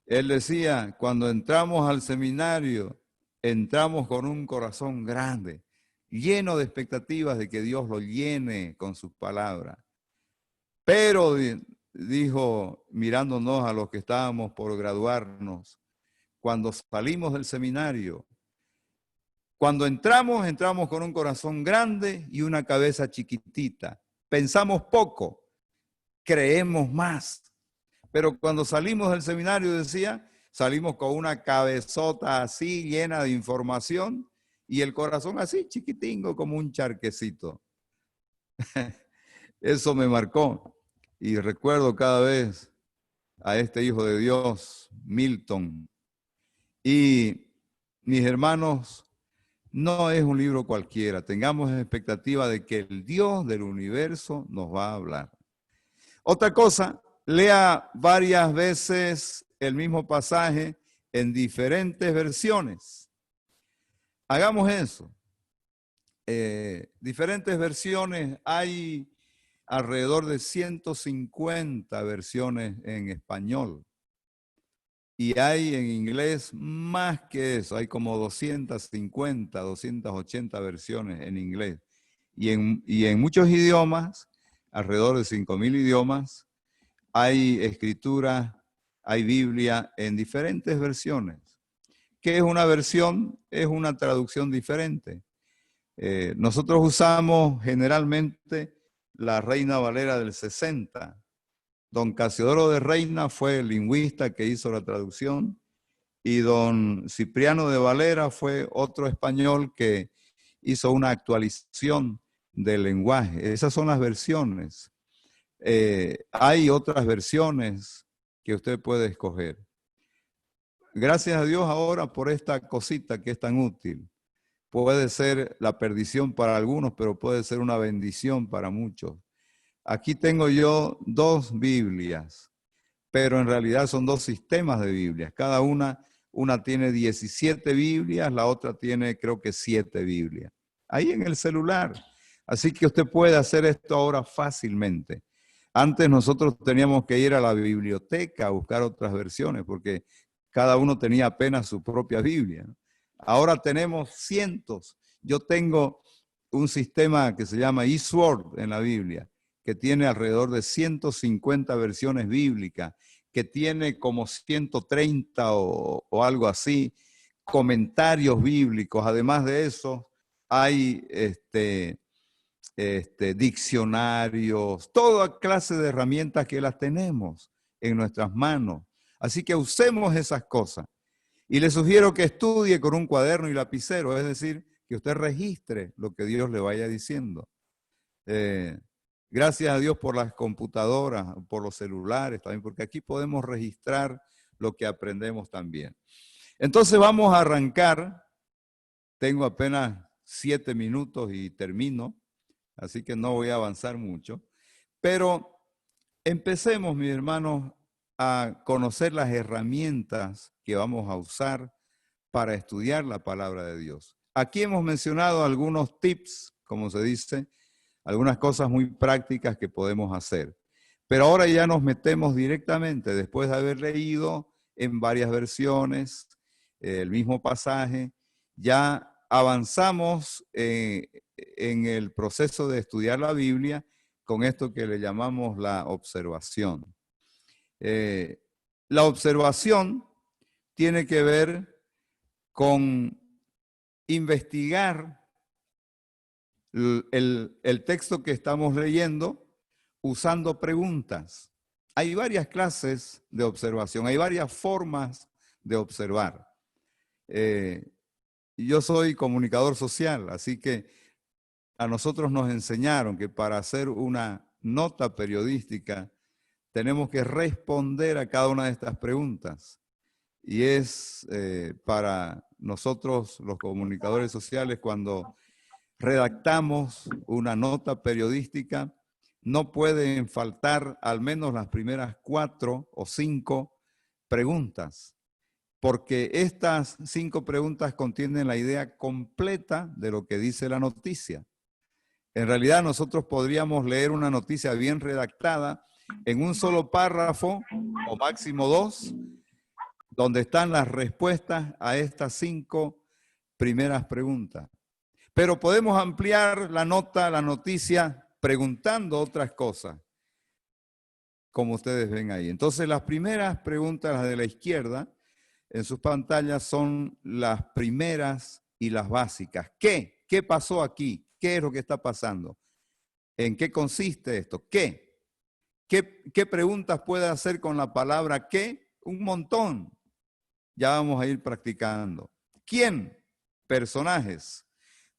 Él decía, cuando entramos al seminario, entramos con un corazón grande, lleno de expectativas de que Dios lo llene con sus palabras. Pero, dijo, mirándonos a los que estábamos por graduarnos, cuando salimos del seminario, cuando entramos con un corazón grande y una cabeza chiquitita. Pensamos poco, creemos más. Pero cuando salimos del seminario, decía, salimos con una cabezota así llena de información y el corazón así chiquitingo como un charquecito. Eso me marcó. Y recuerdo cada vez a este hijo de Dios, Milton, Y mis hermanos, no es un libro cualquiera. Tengamos expectativa de que el Dios del universo nos va a hablar. Otra cosa, lea varias veces el mismo pasaje en diferentes versiones. Hagamos eso. Diferentes versiones, hay alrededor de 150 versiones en español. Y hay en inglés más que eso, hay como 250, 280 versiones en inglés. Y en muchos idiomas, alrededor de 5.000 idiomas, hay escritura, hay Biblia en diferentes versiones. ¿Qué es una versión? Es una traducción diferente. Nosotros usamos generalmente la Reina Valera del 60. Don Casiodoro de Reina fue el lingüista que hizo la traducción y don Cipriano de Valera fue otro español que hizo una actualización del lenguaje. Esas son las versiones. Hay otras versiones que usted puede escoger. Gracias a Dios ahora por esta cosita que es tan útil. Puede ser la perdición para algunos, pero puede ser una bendición para muchos. Aquí tengo yo 2 Biblias, pero en realidad son 2 sistemas de Biblias. Cada una tiene 17 Biblias, la otra tiene creo que 7 Biblias. Ahí en el celular. Así que usted puede hacer esto ahora fácilmente. Antes nosotros teníamos que ir a la biblioteca a buscar otras versiones porque cada uno tenía apenas su propia Biblia. Ahora tenemos cientos. Yo tengo un sistema que se llama eSword en la Biblia, que tiene alrededor de 150 versiones bíblicas, que tiene como 130 o algo así, comentarios bíblicos. Además de eso, hay diccionarios, toda clase de herramientas que las tenemos en nuestras manos. Así que usemos esas cosas. Y le sugiero que estudie con un cuaderno y lapicero, es decir, que usted registre lo que Dios le vaya diciendo. Gracias a Dios por las computadoras, por los celulares también, porque aquí podemos registrar lo que aprendemos también. Entonces vamos a arrancar. Tengo apenas 7 minutos y termino, así que no voy a avanzar mucho. Pero empecemos, mis hermanos, a conocer las herramientas que vamos a usar para estudiar la palabra de Dios. Aquí hemos mencionado algunos tips, como se dice, algunas cosas muy prácticas que podemos hacer. Pero ahora ya nos metemos directamente, después de haber leído en varias versiones el mismo pasaje, ya avanzamos en el proceso de estudiar la Biblia con esto que le llamamos la observación. La observación tiene que ver con investigar el texto que estamos leyendo usando preguntas. Hay varias clases de observación, hay varias formas de observar. Yo soy comunicador social, así que a nosotros nos enseñaron que para hacer una nota periodística tenemos que responder a cada una de estas preguntas. Y es para nosotros los comunicadores sociales cuando redactamos una nota periodística, no pueden faltar al menos las primeras 4 o 5 preguntas, porque estas 5 preguntas contienen la idea completa de lo que dice la noticia. En realidad nosotros podríamos leer una noticia bien redactada en un solo párrafo o máximo 2, donde están las respuestas a estas 5 primeras preguntas. Pero podemos ampliar la nota, la noticia, preguntando otras cosas, como ustedes ven ahí. Entonces, las primeras preguntas, las de la izquierda, en sus pantallas son las primeras y las básicas. ¿Qué? ¿Qué pasó aquí? ¿Qué es lo que está pasando? ¿En qué consiste esto? ¿Qué? ¿Qué preguntas puede hacer con la palabra qué? Un montón. Ya vamos a ir practicando. ¿Quién? Personajes.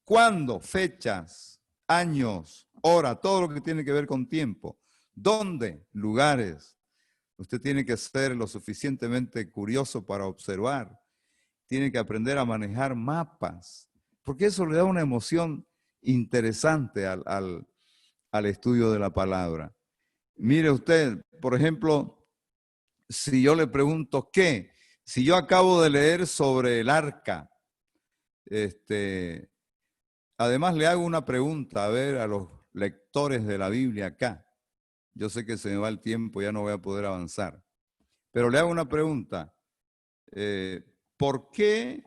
¿Cuándo? Fechas, años, hora, todo lo que tiene que ver con tiempo. ¿Dónde? Lugares. Usted tiene que ser lo suficientemente curioso para observar. tiene que aprender a manejar mapas, porque eso le da una emoción interesante al estudio de la palabra. Mire usted, por ejemplo, si yo le pregunto ¿qué? Si yo acabo de leer sobre el arca, además le hago una pregunta, a ver, a los lectores de la Biblia acá. Yo sé que se me va el tiempo, ya no voy a poder avanzar. Pero le hago una pregunta. ¿Por qué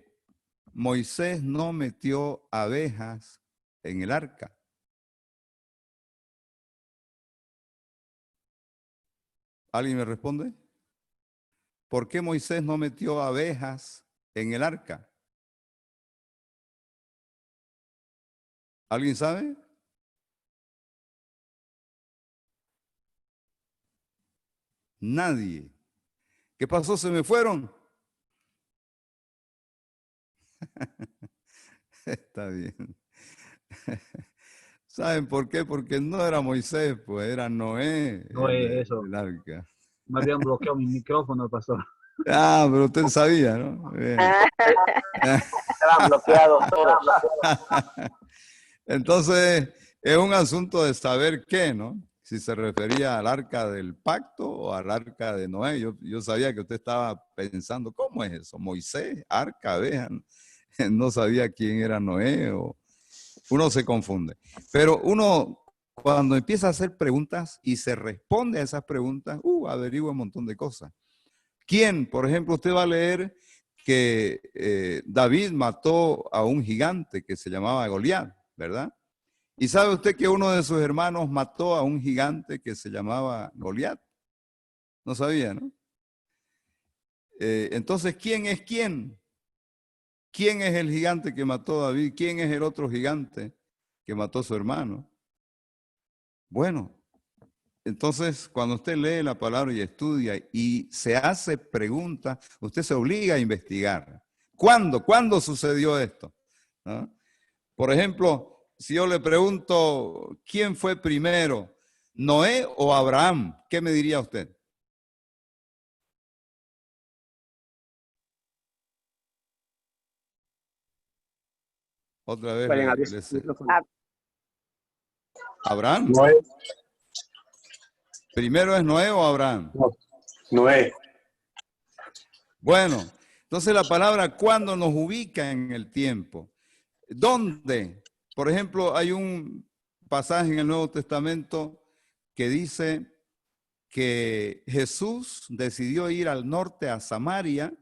Moisés no metió abejas en el arca? ¿Alguien me responde? ¿Por qué Moisés no metió abejas en el arca? ¿Alguien sabe? Nadie. ¿Qué pasó? ¿Se me fueron? Está bien. ¿Saben por qué? Porque no era Moisés, pues era Noé, No es eso. el arca. Me habían bloqueado mi micrófono, pastor. Ah, pero usted sabía, ¿no? Bien. Estaban bloqueados todos. Entonces, es un asunto de saber qué, ¿no? Si se refería al arca del pacto o al arca de Noé. Yo sabía que usted estaba pensando, ¿cómo es eso? Moisés, arca, vean. No sabía quién era Noé o uno se confunde. Pero uno, cuando empieza a hacer preguntas y se responde a esas preguntas, averigua un montón de cosas. ¿Quién? Por ejemplo, usted va a leer que David mató a un gigante que se llamaba Goliat, ¿verdad? ¿Y sabe usted que uno de sus hermanos mató a un gigante que se llamaba Goliat? No sabía, ¿no? Entonces, ¿quién es quién? ¿Quién es el gigante que mató a David? ¿Quién es el otro gigante que mató a su hermano? Bueno, entonces cuando usted lee la palabra y estudia y se hace preguntas, usted se obliga a investigar. ¿Cuándo? ¿Cuándo sucedió esto? ¿No? Por ejemplo, si yo le pregunto, ¿quién fue primero? ¿Noé o Abraham? ¿Qué me diría usted? Otra vez. ¿Abraham? Noé. ¿Primero es Noé o Abraham? Noé. Bueno, entonces la palabra ¿cuándo? Nos ubica en el tiempo. ¿Dónde? Por ejemplo, hay un pasaje en el Nuevo Testamento que dice que Jesús decidió ir al norte a Samaria,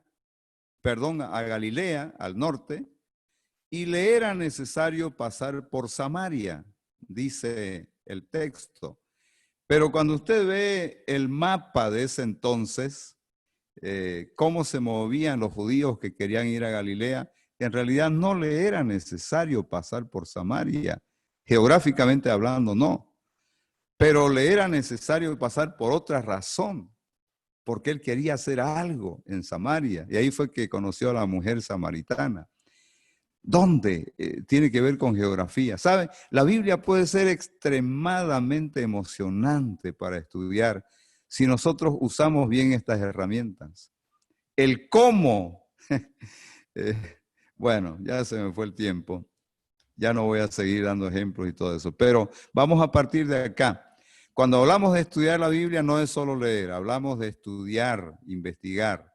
a Galilea, al norte, y le era necesario pasar por Samaria, dice el texto. Pero cuando usted ve el mapa de ese entonces, cómo se movían los judíos que querían ir a Galilea, en realidad no le era necesario pasar por Samaria, geográficamente hablando no, pero le era necesario pasar por otra razón, porque él quería hacer algo en Samaria, y ahí fue que conoció a la mujer samaritana. ¿Dónde? Tiene que ver con geografía. ¿Sabe? La Biblia puede ser extremadamente emocionante para estudiar si nosotros usamos bien estas herramientas. El cómo. Bueno, ya se me fue el tiempo. Ya no voy a seguir dando ejemplos y todo eso. Pero vamos a partir de acá. Cuando hablamos de estudiar la Biblia no es solo leer, hablamos de estudiar, investigar.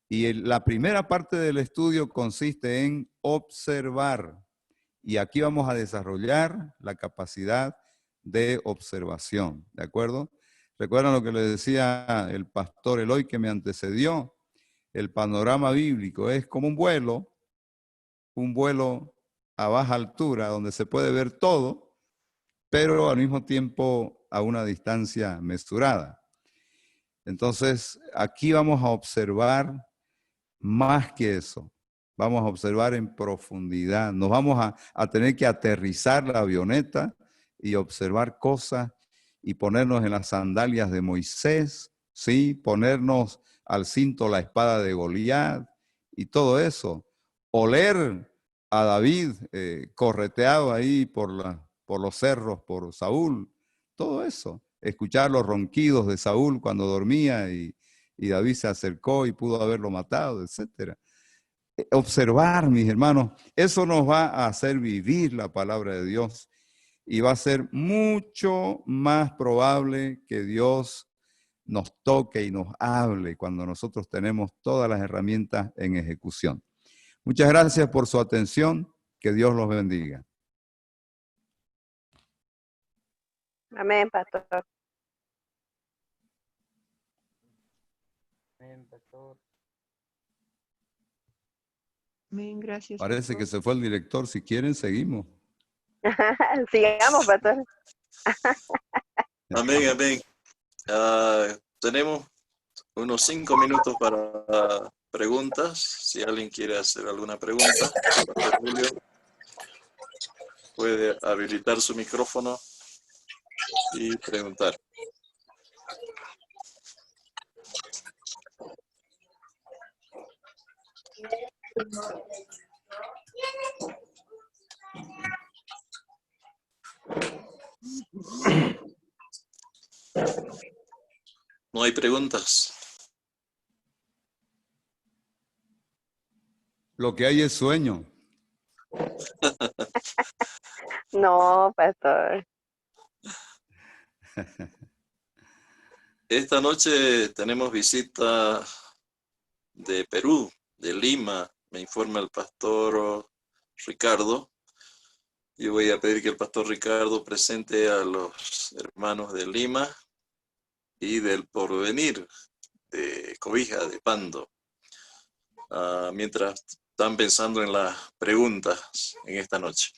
Y la primera parte del estudio consiste en observar. Y aquí vamos a desarrollar la capacidad de observación, ¿de acuerdo? ¿Recuerdan lo que le decía el pastor Eloy que me antecedió? El panorama bíblico es como un vuelo a baja altura donde se puede ver todo, pero al mismo tiempo a una distancia mesurada. Entonces, aquí vamos a observar más que eso, vamos a observar en profundidad. Nos vamos a tener que aterrizar la avioneta y observar cosas y ponernos en las sandalias de Moisés, ¿sí? Ponernos al cinto la espada de Goliat y todo eso. Oler a David correteado ahí por los cerros, por Saúl, todo eso. Escuchar los ronquidos de Saúl cuando dormía y David se acercó y pudo haberlo matado, etc. observar, mis hermanos. Eso nos va a hacer vivir la palabra de Dios y va a ser mucho más probable que Dios nos toque y nos hable cuando nosotros tenemos todas las herramientas en ejecución. Muchas gracias por su atención. Que Dios los bendiga. Amén, pastor. Amén, pastor. Amén, gracias. Parece pastor. que se fue el director. Si quieren, seguimos. Sigamos, pastor. Amén, amén. Tenemos unos 5 minutos para preguntas. Si alguien quiere hacer alguna pregunta, Pastor Julio puede habilitar su micrófono y preguntar. ¿No hay preguntas? Lo que hay es sueño. No, pastor. Esta noche tenemos visita de Perú, de Lima, me informa el pastor Ricardo. Yo voy a pedir que el pastor Ricardo presente a los hermanos de Lima y del Porvenir, de Cobija, de Pando, mientras están pensando en las preguntas en esta noche.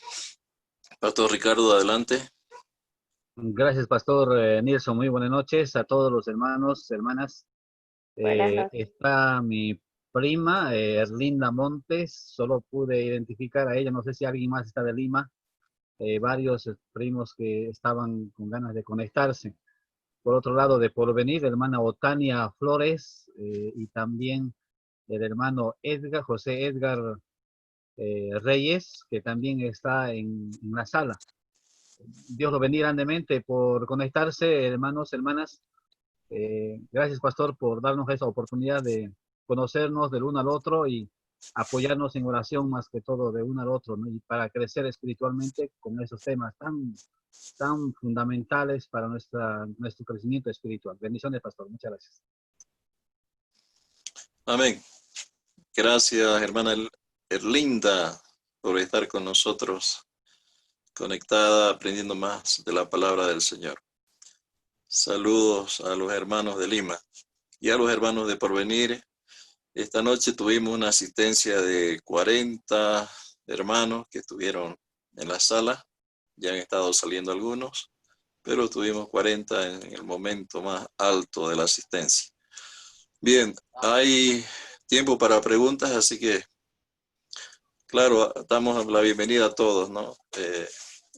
Pastor Ricardo, adelante. Gracias, pastor Nilson. Muy buenas noches a todos los hermanos, hermanas. Buenas noches. Está mi prima, Erlinda Montes. Solo pude identificar a ella. No sé si alguien más está de Lima. Varios primos que estaban con ganas de conectarse. Por otro lado, de Porvenir, la hermana Otania Flores y también el hermano Edgar, José Edgar Reyes, que también está en la sala. Dios lo bendiga grandemente por conectarse, hermanos, hermanas. Gracias, pastor, por darnos esa oportunidad de conocernos del uno al otro y apoyarnos en oración más que todo de uno al otro, ¿no? Y para crecer espiritualmente con esos temas tan fundamentales para nuestro crecimiento espiritual. Bendiciones, pastor. Muchas gracias. Amén. Gracias, hermana Erlinda, por estar con nosotros, conectada, aprendiendo más de la palabra del Señor. Saludos a los hermanos de Lima y a los hermanos de Porvenir. Esta noche tuvimos una asistencia de 40 hermanos que estuvieron en la sala. Ya han estado saliendo algunos, pero tuvimos 40 en el momento más alto de la asistencia. Bien, hay tiempo para preguntas, así que, claro, damos la bienvenida a todos, ¿no?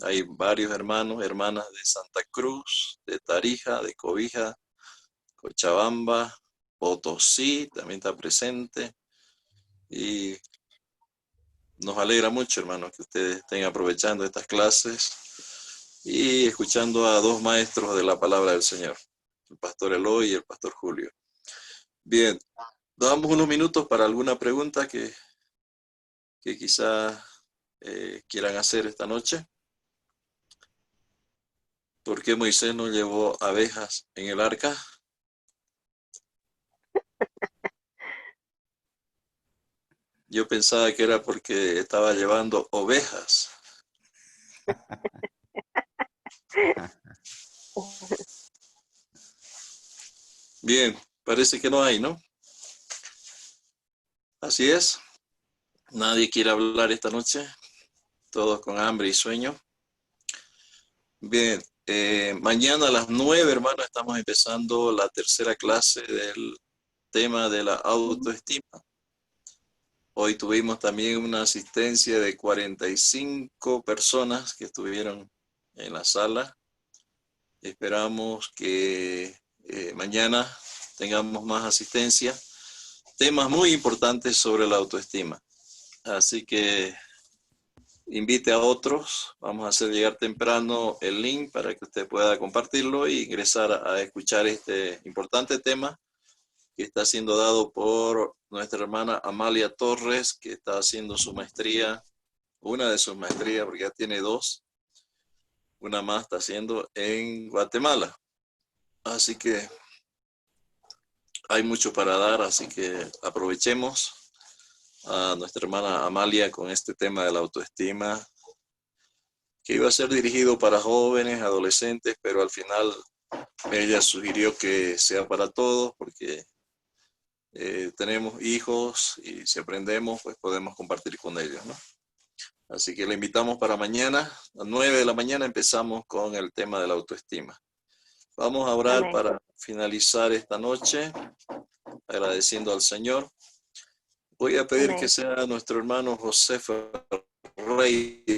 Hay varios hermanos, hermanas de Santa Cruz, de Tarija, de Cobija, Cochabamba, Potosí también está presente. Y nos alegra mucho, hermanos, que ustedes estén aprovechando estas clases y escuchando a dos maestros de la palabra del Señor, el pastor Eloy y el pastor Julio. Bien, damos unos minutos para alguna pregunta que quizás quieran hacer esta noche. ¿Por qué Moisés no llevó abejas en el arca? Yo pensaba que era porque estaba llevando ovejas. Bien, parece que no hay, ¿no? Así es. Nadie quiere hablar esta noche. Todos con hambre y sueño. Bien, mañana a las 9, hermanos, estamos empezando la tercera clase del tema de la autoestima. Hoy tuvimos también una asistencia de 45 personas que estuvieron en la sala. Esperamos que mañana tengamos más asistencia. Temas muy importantes sobre la autoestima. Así que invite a otros. Vamos a hacer llegar temprano el link para que usted pueda compartirlo e ingresar a escuchar este importante tema que está siendo dado por nuestra hermana Amalia Torres, que está haciendo su maestría, una de sus maestrías, porque ya tiene 2. Una más está haciendo en Guatemala. Así que hay mucho para dar, así que aprovechemos a nuestra hermana Amalia con este tema de la autoestima, que iba a ser dirigido para jóvenes, adolescentes, pero al final ella sugirió que sea para todos, porque tenemos hijos y si aprendemos, pues podemos compartir con ellos, ¿no? Así que le invitamos para mañana, a las 9 de la mañana empezamos con el tema de la autoestima. Vamos a orar Amén. para finalizar esta noche, agradeciendo al Señor. Voy a pedir Amén. que sea nuestro hermano José Ferreira.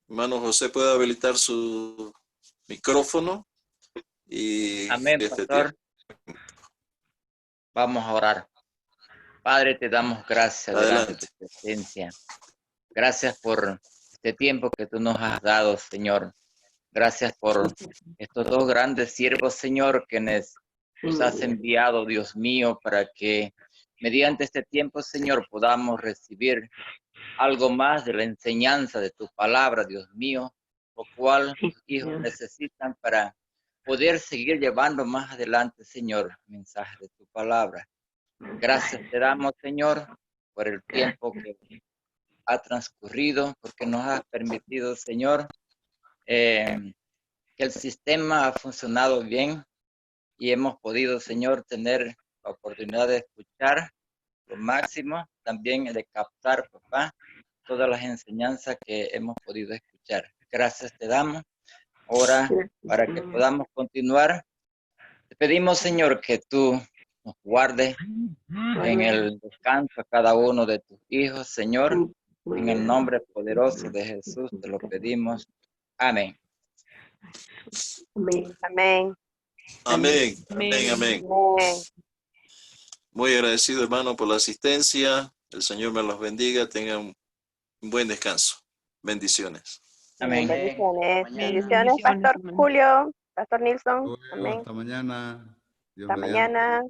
Hermano José, ¿puede habilitar su micrófono? Y Amén, este pastor. tiempo. Vamos a orar. Padre, te damos gracias delante de tu presencia. Gracias por este tiempo que tú nos has dado, Señor. Gracias por estos 2 grandes siervos, Señor, que nos has enviado, Dios mío, para que mediante este tiempo, Señor, podamos recibir algo más de la enseñanza de tu palabra, Dios mío, lo cual tus hijos necesitan para poder seguir llevando más adelante, Señor, el mensaje de tu palabra. Gracias te damos, Señor, por el tiempo que ha transcurrido, porque nos has permitido, Señor, que el sistema ha funcionado bien y hemos podido, Señor, tener la oportunidad de escuchar lo máximo, también de captar, papá, todas las enseñanzas que hemos podido escuchar. Gracias te damos. Ahora, para que podamos continuar, te pedimos, Señor, que tú nos guardes en el descanso a cada uno de tus hijos, Señor. En el nombre poderoso de Jesús te lo pedimos. Amén. Amén. Amén, amén, amén. Amén. Muy agradecido, hermano, por la asistencia. El Señor me los bendiga. Tengan un buen descanso. Bendiciones. Amén. Bendiciones. Amén. Bendiciones, Pastor Amén. Julio, Pastor Nilsson. Luego, Amén. hasta mañana. Dios Hasta mediante. mañana.